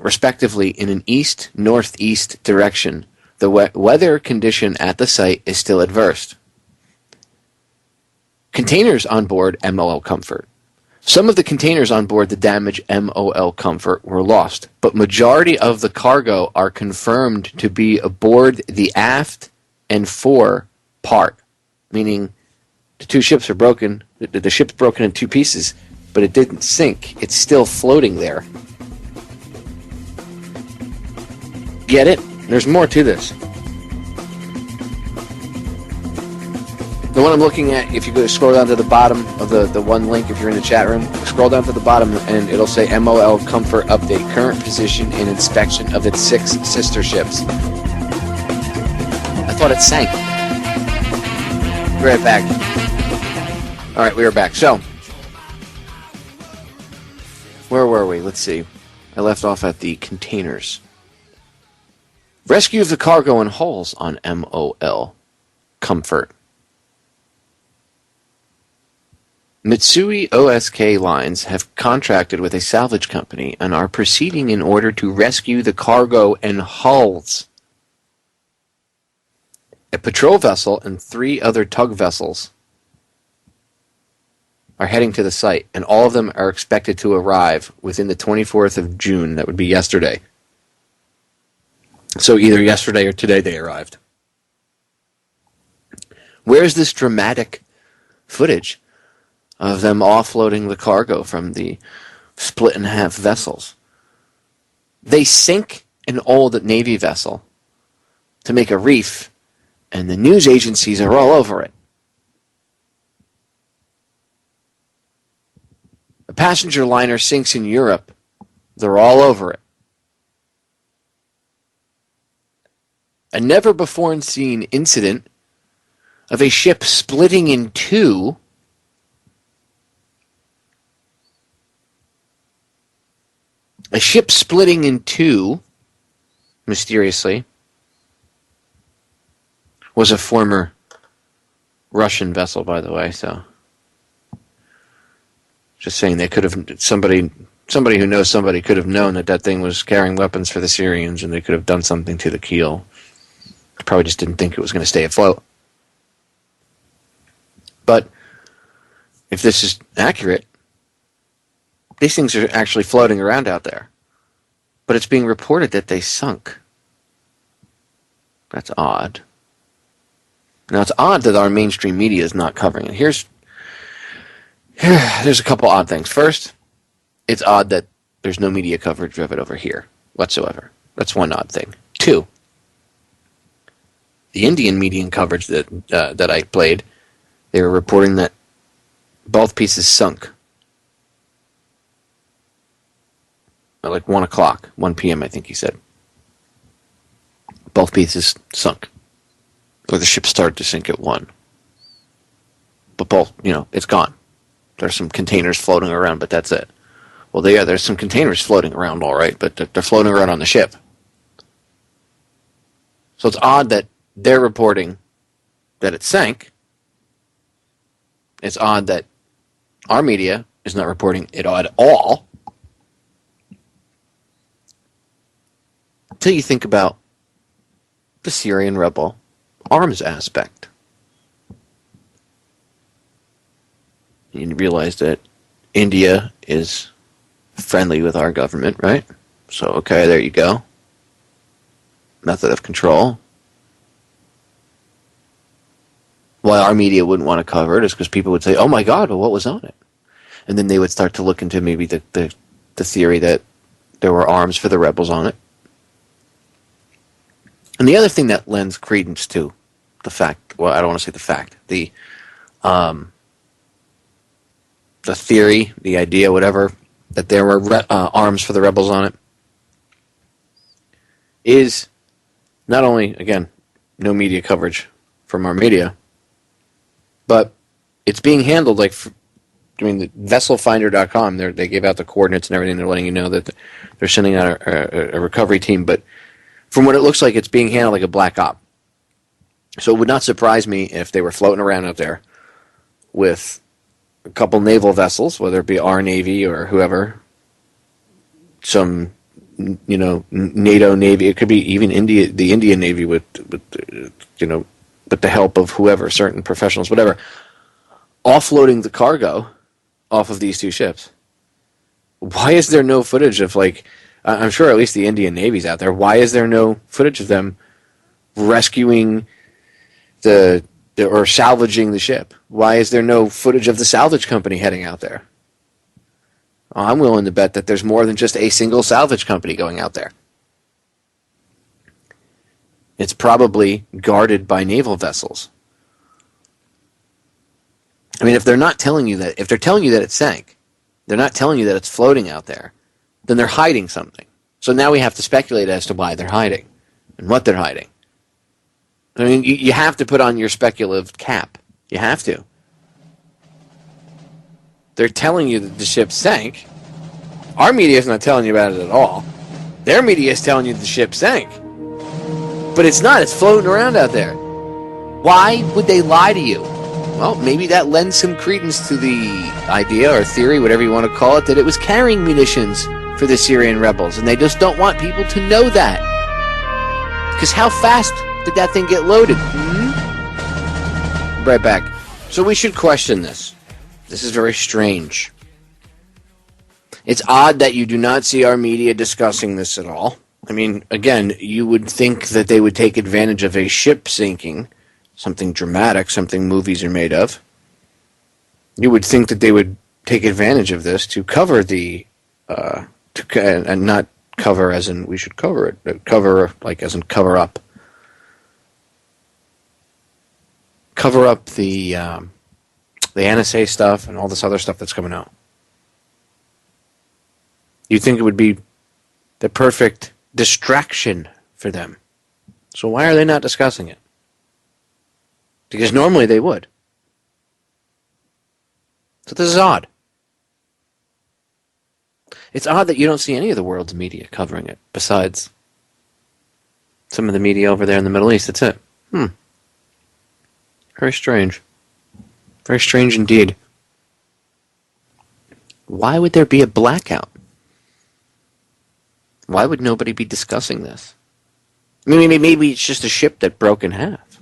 Speaker 6: respectively, in an east-northeast direction. The weather condition at the site is still adverse. Containers on board MOL Comfort. Some of the containers on board the damaged MOL Comfort were lost, but majority of the cargo are confirmed to be aboard the aft and fore part, meaning the two ships are broken. The ship's broken in two pieces, but it didn't sink. It's still floating there. Get it? There's more to this. The one I'm looking at, if you go scroll down to the bottom of the one link, if you're in the chat room, scroll down to the bottom and it'll say MOL Comfort Update, current position and inspection of its 6 sister ships. I thought it sank. Be right back. All right, we are back. So, where were we? Let's see. I left off at the containers. Rescue of the cargo and hulls on MOL Comfort. Mitsui OSK Lines have contracted with a salvage company and are proceeding in order to rescue the cargo and hulls. A patrol vessel and 3 other tug vessels are heading to the site, and all of them are expected to arrive within the 24th of June. That would be yesterday. So either yesterday or today they arrived. Where's this dramatic footage of them offloading the cargo from the split-in-half vessels? They sink an old Navy vessel to make a reef, and the news agencies are all over it. A passenger liner sinks in Europe. They're all over it. A never-before-seen incident of a ship splitting in two mysteriously, was a former Russian vessel, by the way, so Just saying they could have, somebody who knows somebody could have known that thing was carrying weapons for the Syrians, and they could have done something to the keel. They probably just didn't think it was going to stay afloat. But if this is accurate, these things are actually floating around out there. But it's being reported that they sunk. That's odd. Now, it's odd that our mainstream media is not covering it. There's a couple odd things. First, it's odd that there's no media coverage of it over here whatsoever. That's one odd thing. Two, the Indian media coverage that I played, they were reporting that both pieces sunk. At like 1 o'clock, 1 p.m., I think he said. Both pieces sunk. Or the ship started to sink at 1. But both, it's gone. There's some containers floating around, but that's it. Well, there's some containers floating around, all right, but they're floating around on the ship. So it's odd that they're reporting that it sank. It's odd that our media is not reporting it at all. Until you think about the Syrian rebel arms aspect. You realize that India is friendly with our government, right? So, okay, there you go. Method of control. Why our media wouldn't want to cover it is because people would say, oh my God, well, what was on it? And then they would start to look into maybe the theory that there were arms for the rebels on it. And the other thing that lends credence to the fact, well, I don't want to say the fact, the theory, the idea, whatever, that there were arms for the rebels on it, is not only, again, no media coverage from our media, but it's being handled like, the vesselfinder.com, they gave out the coordinates and everything, they're letting you know that they're sending out a recovery team, but from what it looks like, it's being handled like a black op. So it would not surprise me if they were floating around out there with a couple naval vessels, whether it be our Navy or whoever, some, NATO Navy. It could be even the Indian Navy with the help of whoever, certain professionals, whatever, offloading the cargo off of these two ships. Why is there no footage of, I'm sure at least the Indian Navy's out there. Why is there no footage of them rescuing or salvaging the ship? Why is there no footage of the salvage company heading out there? I'm willing to bet that there's more than just a single salvage company going out there. It's probably guarded by naval vessels. I mean, if they're not telling you that, if they're telling you that it sank, they're not telling you that it's floating out there, then they're hiding something. So now we have to speculate as to why they're hiding and what they're hiding. I mean, you have to put on your speculative cap. You have to. They're telling you that the ship sank. Our media is not telling you about it at all. Their media is telling you the ship sank. But it's not. It's floating around out there. Why would they lie to you? Well, maybe that lends some credence to the idea or theory, whatever you want to call it, that it was carrying munitions for the Syrian rebels, and they just don't want people to know that. Because how fast did that thing get loaded? Right back. So we should question this. This is very strange. It's odd that you do not see our media discussing this at all. I mean, again, you would think that they would take advantage of a ship sinking, something dramatic, something movies are made of. You would think that they would take advantage of this to cover the and not cover as in we should cover it, but cover like as in cover up. Cover up the NSA stuff and all this other stuff that's coming out. You'd think it would be the perfect distraction for them. So why are they not discussing it? Because normally they would. So this is odd. It's odd that you don't see any of the world's media covering it, besides some of the media over there in the Middle East. That's it. Very strange. Very strange indeed. Why would there be a blackout? Why would nobody be discussing this? I mean, maybe it's just a ship that broke in half,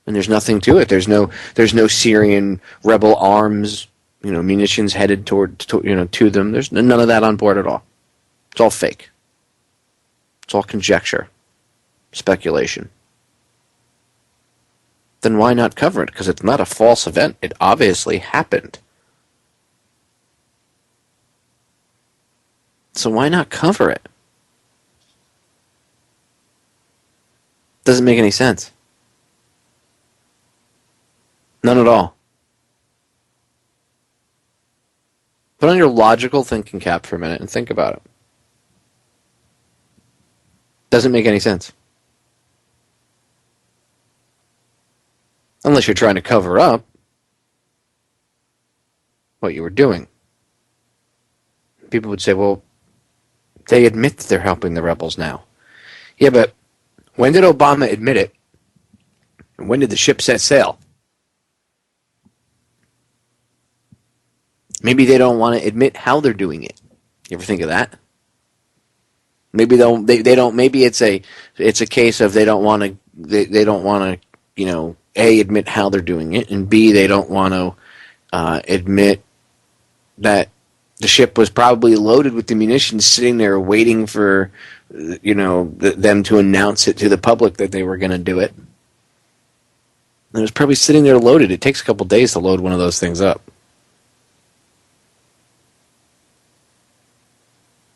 Speaker 6: and there's nothing to it. There's no Syrian rebel arms, munitions headed to them. There's none of that on board at all. It's all fake. It's all conjecture, speculation. Then why not cover it? Because it's not a false event. It obviously happened. So why not cover it? Doesn't make any sense. None at all. Put on your logical thinking cap for a minute and think about it. Doesn't make any sense. Unless you're trying to cover up what you were doing. People would say, well, they admit that they're helping the rebels now. Yeah, but when did Obama admit it? And when did the ship set sail? Maybe they don't want to admit how they're doing it. You ever think of that? Maybe they don't. Maybe it's a case of they don't want to A, admit how they're doing it, and B, they don't want to admit that the ship was probably loaded with the munitions sitting there waiting for them to announce it to the public that they were going to do it. And it was probably sitting there loaded. It takes a couple days to load one of those things up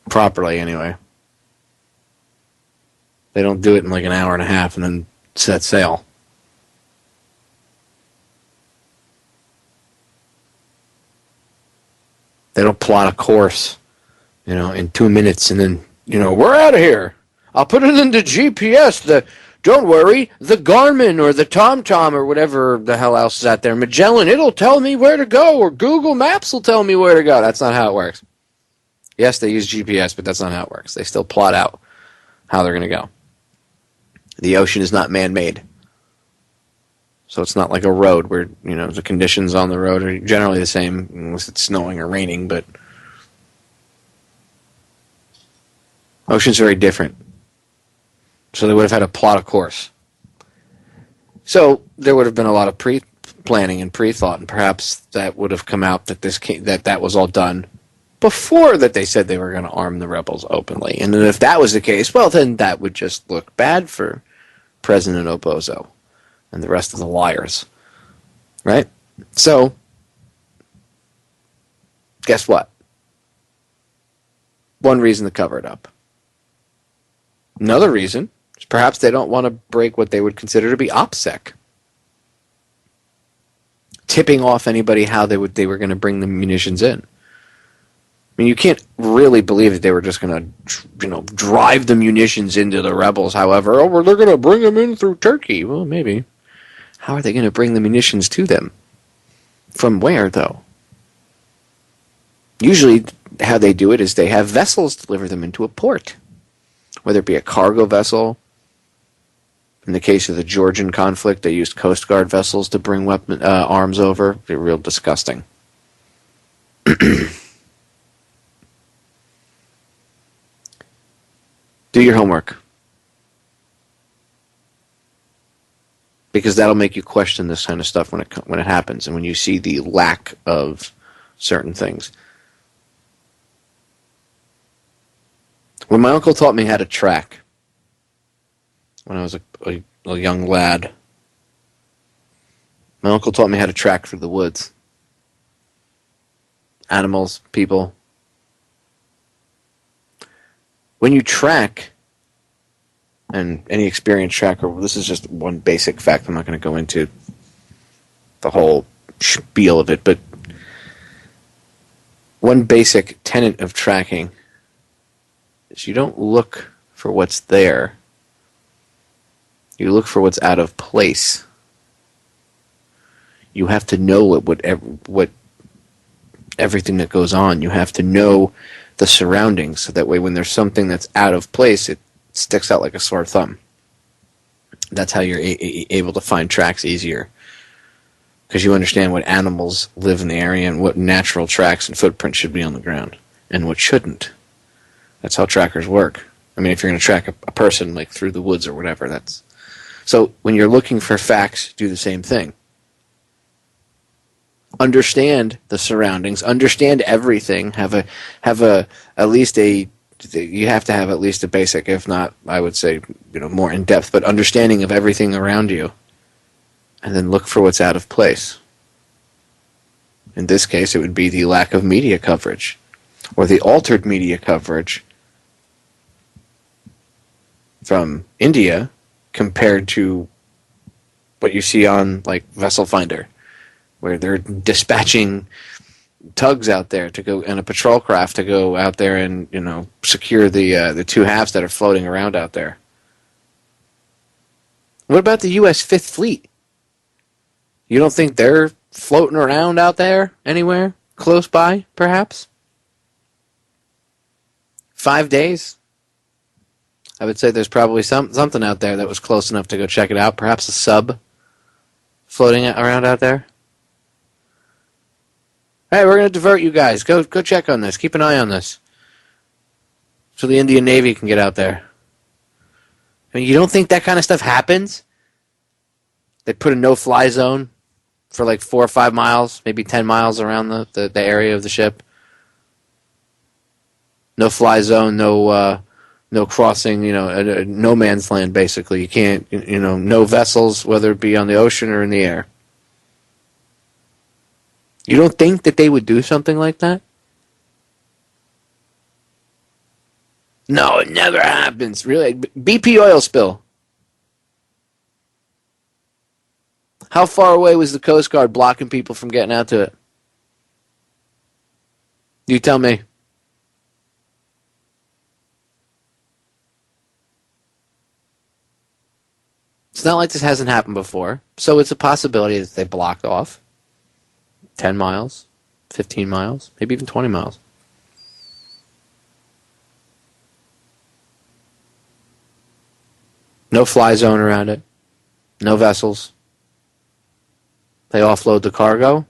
Speaker 6: properly, anyway. They don't do it in like an hour and a half and then set sail. They don't plot a course, in 2 minutes and then, we're out of here. I'll put it into GPS. Don't worry, the Garmin or the TomTom or whatever the hell else is out there, Magellan, it'll tell me where to go, or Google Maps will tell me where to go. That's not how it works. Yes, they use GPS, but that's not how it works. They still plot out how they're going to go. The ocean is not man-made. So it's not like a road where, the conditions on the road are generally the same unless it's snowing or raining, but ocean's very different. So they would have had to plot a course. So there would have been a lot of pre-planning and pre-thought, and perhaps that would have come out that that was all done before that they said they were going to arm the rebels openly. And then if that was the case, well, then that would just look bad for President Obozo and the rest of the liars. Right? So, guess what? One reason to cover it up. Another reason is perhaps they don't want to break what they would consider to be OPSEC. Tipping off anybody how they were going to bring the munitions in. I mean, you can't really believe that they were just going to, drive the munitions into the rebels. However, they're going to bring them in through Turkey. Well, maybe. How are they going to bring the munitions to them? From where, though? Usually, how they do it is they have vessels deliver them into a port, whether it be a cargo vessel. In the case of the Georgian conflict, they used Coast Guard vessels to bring arms over. They're real disgusting. Do your homework. Because that'll make you question this kind of stuff when it happens and when you see the lack of certain things. When my uncle taught me how to track, when I was a young lad, my uncle taught me how to track through the woods. Animals, people. When you track, and any experienced tracker, this is just one basic fact, I'm not going to go into the whole spiel of it, but one basic tenet of tracking is you don't look for what's there, you look for what's out of place. You have to know what everything that goes on. You have to know the surroundings, so that way when there's something that's out of place, it sticks out like a sore thumb. That's how you're able to find tracks easier. because you understand what animals live in the area and what natural tracks and footprints should be on the ground and what shouldn't. That's how trackers work. I mean, if you're going to track a person like through the woods or whatever, that's... So when you're looking for facts, do the same thing. Understand the surroundings, understand everything, you have to have at least a basic, if not, I would say, more in-depth, but understanding of everything around you. And then look for what's out of place. In this case, it would be the lack of media coverage, or the altered media coverage from India compared to what you see on, like, Vessel Finder, where they're dispatching tugs out there to go, and a patrol craft to go out there and, secure the two halves that are floating around out there. What about the U.S. Fifth Fleet? You don't think they're floating around out there anywhere close by, perhaps? 5 days? I would say there's probably something out there that was close enough to go check it out. Perhaps a sub floating around out there. Hey, we're going to divert you guys. Go check on this. Keep an eye on this. So the Indian Navy can get out there. I mean, you don't think that kind of stuff happens? They put a no-fly zone for like 4 or 5 miles, maybe 10 miles around the area of the ship. No-fly zone, no crossing, no man's land, basically. You can't, no vessels, whether it be on the ocean or in the air. You don't think that they would do something like that? No, it never happens. Really? BP oil spill. How far away was the Coast Guard blocking people from getting out to it? You tell me. It's not like this hasn't happened before, so it's a possibility that they blocked off 10 miles, 15 miles, maybe even 20 miles. No fly zone around it. No vessels. They offload the cargo,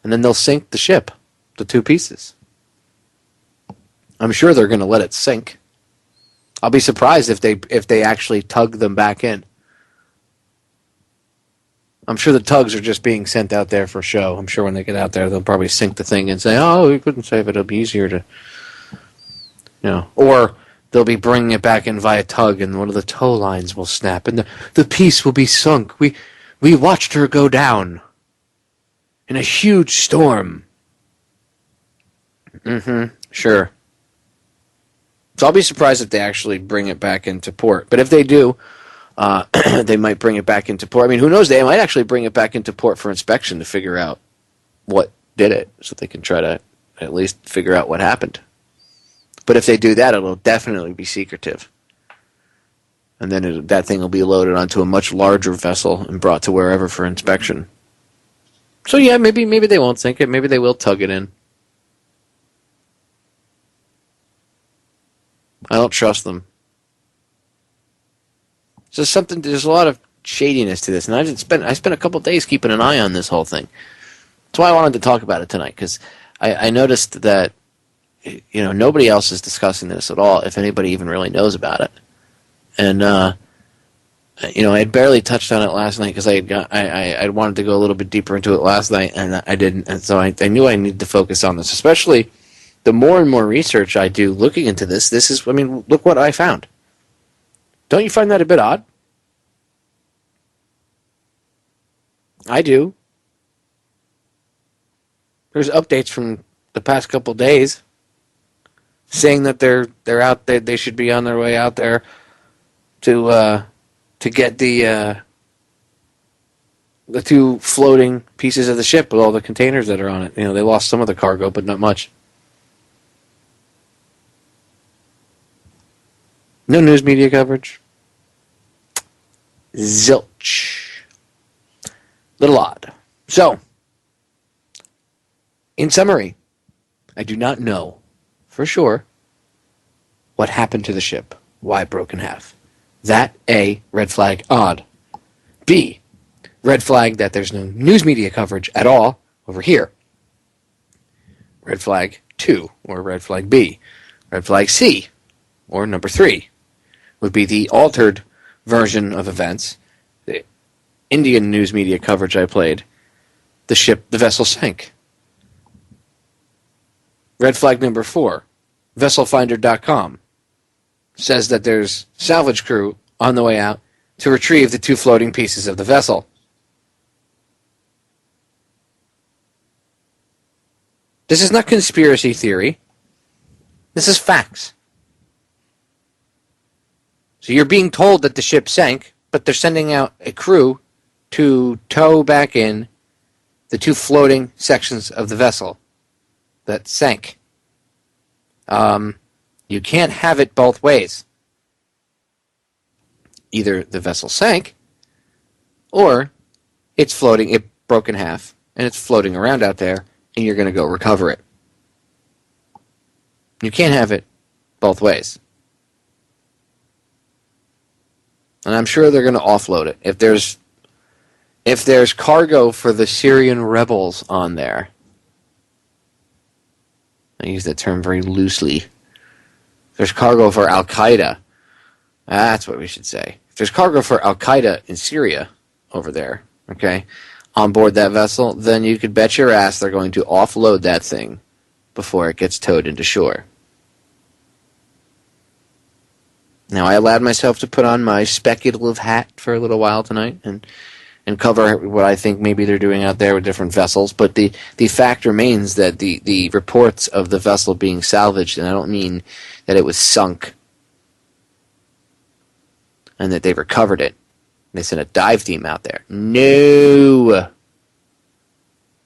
Speaker 6: and then they'll sink the ship, the two pieces. I'm sure they're going to let it sink. I'll be surprised if they actually tug them back in. I'm sure the tugs are just being sent out there for show. I'm sure when they get out there, they'll probably sink the thing and say, oh, we couldn't save it. It'll be easier to, Or they'll be bringing it back in via tug, and one of the tow lines will snap, and the piece will be sunk. We watched her go down in a huge storm. Sure. So I'll be surprised if they actually bring it back into port. But if they do, they might bring it back into port. I mean, who knows? They might actually bring it back into port for inspection to figure out what did it, so they can try to at least figure out what happened. But if they do that, it'll definitely be secretive. And then that thing will be loaded onto a much larger vessel and brought to wherever for inspection. So yeah, maybe they won't sink it. Maybe they will tug it in. I don't trust them. There's a lot of shadiness to this, and I spent a couple days keeping an eye on this whole thing. That's why I wanted to talk about it tonight, because I noticed that nobody else is discussing this at all, if anybody even really knows about it. And I had barely touched on it last night because I wanted to go a little bit deeper into it last night, and I didn't. And so I knew I needed to focus on this, especially the more and more research I do looking into this. Look what I found. Don't you find that a bit odd? I do. There's updates from the past couple days saying that they're out there. They should be on their way out there to get the two floating pieces of the ship with all the containers that are on it. They lost some of the cargo, but not much. No news media coverage. Zilch. Little odd. So, in summary, I do not know for sure what happened to the ship, why it broke in half. That, A, red flag, odd. B, Red flag that there's no news media coverage at all over here. Red flag 2, or red flag B. Red flag C, or number 3, would be the altered version of events. The Indian news media coverage I played. The vessel sank. Red flag number 4, vesselfinder.com, says that there's salvage crew on the way out to retrieve the 2 floating pieces of the vessel. This is not conspiracy theory. This is facts. So you're being told that the ship sank, but they're sending out a crew to tow back in the 2 floating sections of the vessel that sank. You can't have it both ways. Either the vessel sank, or it's floating, it broke in half, and it's floating around out there, and you're going to go recover it. You can't have it both ways. And I'm sure they're going to offload it. If there's cargo for the Syrian rebels on there, I use that term very loosely. If there's cargo for Al-Qaeda, that's what we should say. If there's cargo for Al-Qaeda in Syria over there, okay, on board that vessel, then you could bet your ass they're going to offload that thing before it gets towed into shore. Now, I allowed myself to put on my speculative hat for a little while tonight and cover what I think maybe they're doing out there with different vessels, but the fact remains that the reports of the vessel being salvaged, and I don't mean that it was sunk and that they recovered it. They sent a dive team out there. No!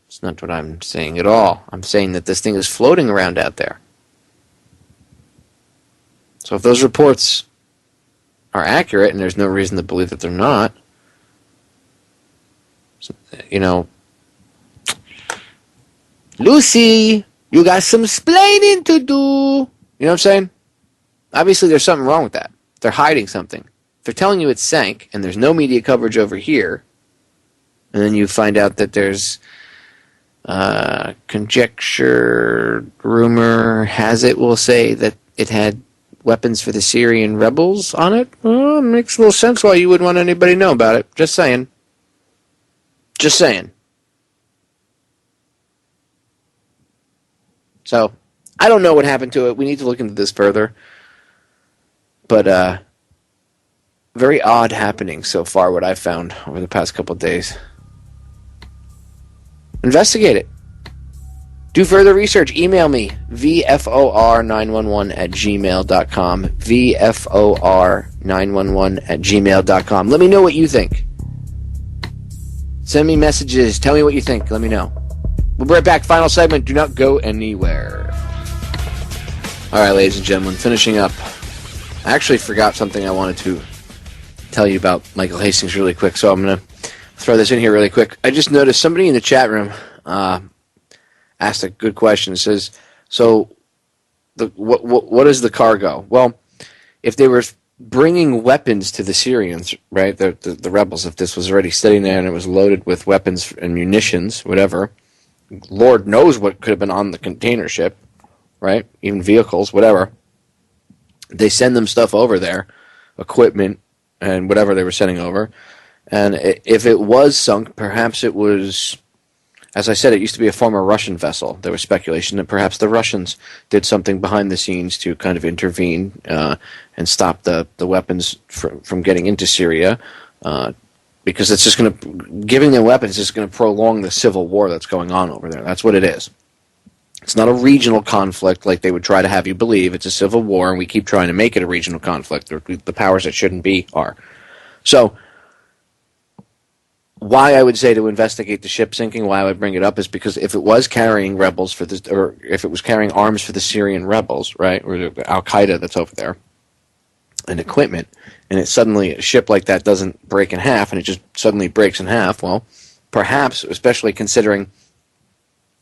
Speaker 6: It's not what I'm saying at all. I'm saying that this thing is floating around out there. So if those reports are accurate, and there's no reason to believe that they're not, you know, Lucy, you got some splaining to do. You know what I'm saying? Obviously, there's something wrong with that. They're hiding something. If they're telling you it sank, and there's no media coverage over here, and then you find out that there's conjecture, rumor, has it, we'll say, that it had weapons for the Syrian rebels on it, well, it makes a little sense why you wouldn't want anybody to know about it. Just saying. Just saying. So, I don't know what happened to it. We need to look into this further. But, very odd happening so far, what I've found over the past couple of days. Investigate it. Do further research. Email me, vfor911@gmail.com, vfor911@gmail.com. Let me know what you think. Send me messages. Tell me what you think. Let me know. We'll be right back. Final segment. Do not go anywhere. All right, ladies and gentlemen, finishing up. I actually forgot something I wanted to tell you about Michael Hastings really quick, so I'm going to throw this in here really quick. I just noticed somebody in the chat room asked a good question. It says, so what is the cargo? Well, if they were bringing weapons to the Syrians, right, the rebels, if this was already sitting there and it was loaded with weapons and munitions, whatever, Lord knows what could have been on the container ship, right, even vehicles, whatever. They send them stuff over there, equipment and whatever they were sending over. And if it was sunk, perhaps it was, as I said, it used to be a former Russian vessel. There was speculation that perhaps the Russians did something behind the scenes to kind of intervene and stop the weapons from getting into Syria, because it's just going to, giving them weapons is going to prolong the civil war that's going on over there. That's what it is. It's not a regional conflict like they would try to have you believe. It's a civil war, and we keep trying to make it a regional conflict. The powers that shouldn't be are. So, why I would say to investigate the ship sinking, why I would bring it up, is because if it was carrying rebels for this, or if it was carrying arms for the Syrian rebels, right, or the Al-Qaeda that's over there, and equipment, and it suddenly, a ship like that doesn't break in half, and it just suddenly breaks in half, well, perhaps, especially considering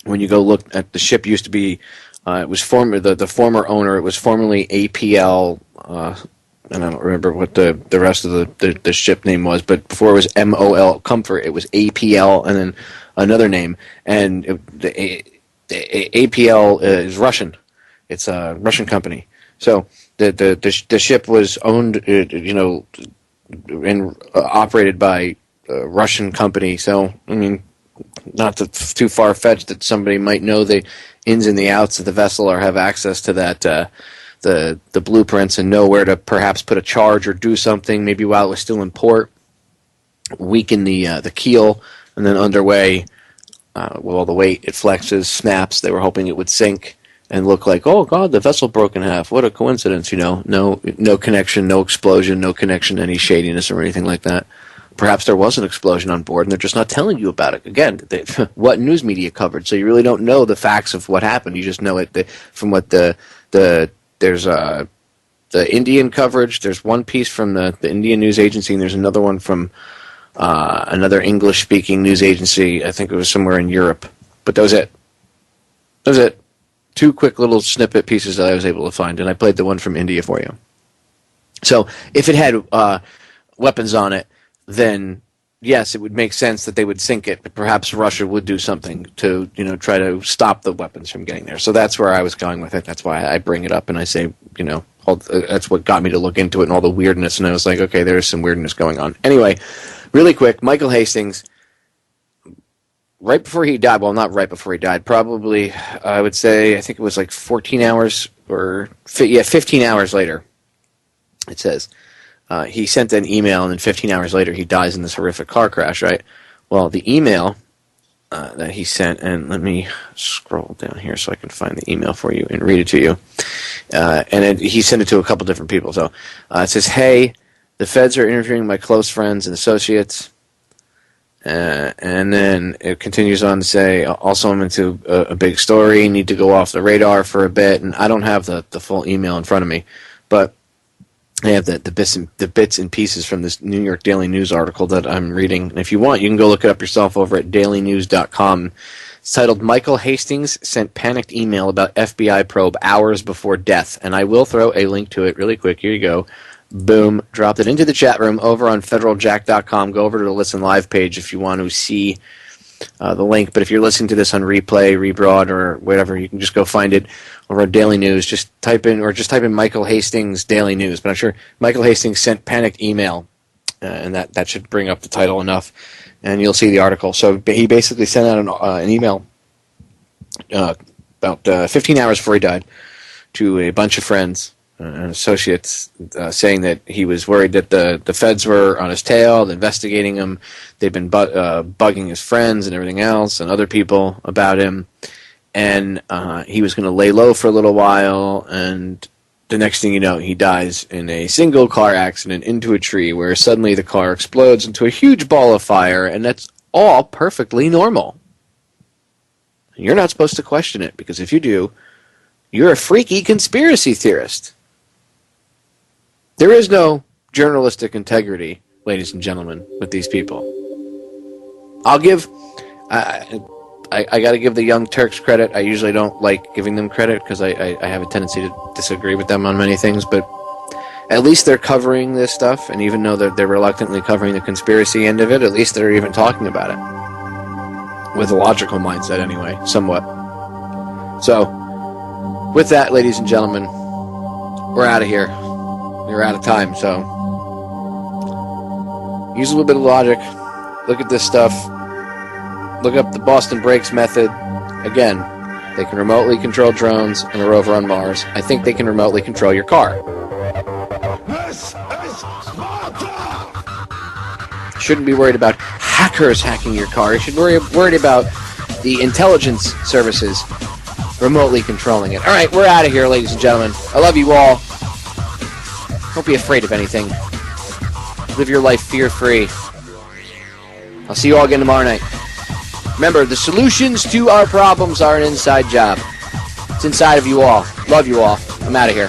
Speaker 6: when you go look at the ship used to be, it was the former owner, it was formerly APL and I don't remember what the rest of the ship name was, but before it was MOL Comfort, it was APL and then another name, and the APL is Russian. It's a Russian company. So the ship was owned, and operated by a Russian company. So I mean, not too far fetched that somebody might know the ins and the outs of the vessel or have access to that the blueprints and know where to perhaps put a charge or do something. Maybe while it was still in port, weaken the keel, and then underway, with all the weight, it flexes, snaps. They were hoping it would sink and look like, oh God, the vessel broke in half. What a coincidence, No connection, no explosion, no connection to any shadiness or anything like that. Perhaps there was an explosion on board and they're just not telling you about it. Again, what news media covered? So you really don't know the facts of what happened. You just know it from what there's the Indian coverage. There's one piece from the Indian news agency, and there's another one from another English-speaking news agency. I think it was somewhere in Europe. But that was it. That was it. 2 quick little snippet pieces that I was able to find, and I played the one from India for you. So if it had weapons on it, then yes, it would make sense that they would sink it, but perhaps Russia would do something to, try to stop the weapons from getting there. So that's where I was going with it. That's why I bring it up and I say, that's what got me to look into it and all the weirdness, and I was like, okay, there's some weirdness going on. Anyway, really quick, Michael Hastings, right before he died, well, not right before he died, probably, I would say, I think it was like 14 hours, 15 hours later, it says, he sent an email, and then 15 hours later, he dies in this horrific car crash, right? Well, the email that he sent, and let me scroll down here so I can find the email for you and read it to you. He sent it to a couple different people. So it says, hey, the feds are interviewing my close friends and associates. And then it continues on to say, also I'm into a big story, need to go off the radar for a bit, and I don't have the full email in front of me, but I have the bits and pieces from this New York Daily News article that I'm reading. And if you want, you can go look it up yourself over at dailynews.com. It's titled, Michael Hastings Sent Panicked Email About FBI Probe Hours Before Death. And I will throw a link to it really quick. Here you go. Boom. Dropped it into the chat room over on federaljack.com. Go over to the Listen Live page if you want to see the link. But if you're listening to this on replay, rebroad, or whatever, you can just go find it over at Daily News. Just type in Michael Hastings Daily News. But I'm sure Michael Hastings sent panicked email, and that should bring up the title enough, and you'll see the article. So he basically sent out an email about 15 hours before he died to a bunch of friends and associates, saying that he was worried that the feds were on his tail, investigating him. They've been bugging his friends and everything else and other people about him. And he was going to lay low for a little while, and the next thing you know, he dies in a single car accident into a tree where suddenly the car explodes into a huge ball of fire, and that's all perfectly normal. You're not supposed to question it, because if you do, you're a freaky conspiracy theorist. There is no journalistic integrity, ladies and gentlemen, with these people. I'll give... I got to give the Young Turks credit. I usually don't like giving them credit because I have a tendency to disagree with them on many things, but at least they're covering this stuff, and even though they're reluctantly covering the conspiracy end of it, at least they're even talking about it. With a logical mindset, anyway, somewhat. So, with that, ladies and gentlemen, we're out of here. We're out of time, so use a little bit of logic. Look at this stuff. Look up the Boston Brakes method. Again, they can remotely control drones and a rover on Mars. I think they can remotely control your car. Shouldn't be worried about hackers hacking your car. You should worried about the intelligence services remotely controlling it. All right, we're out of here, ladies and gentlemen. I love you all. Don't be afraid of anything. Live your life fear-free. I'll see you all again tomorrow night. Remember, the solutions to our problems are an inside job. It's inside of you all. Love you all. I'm out of here.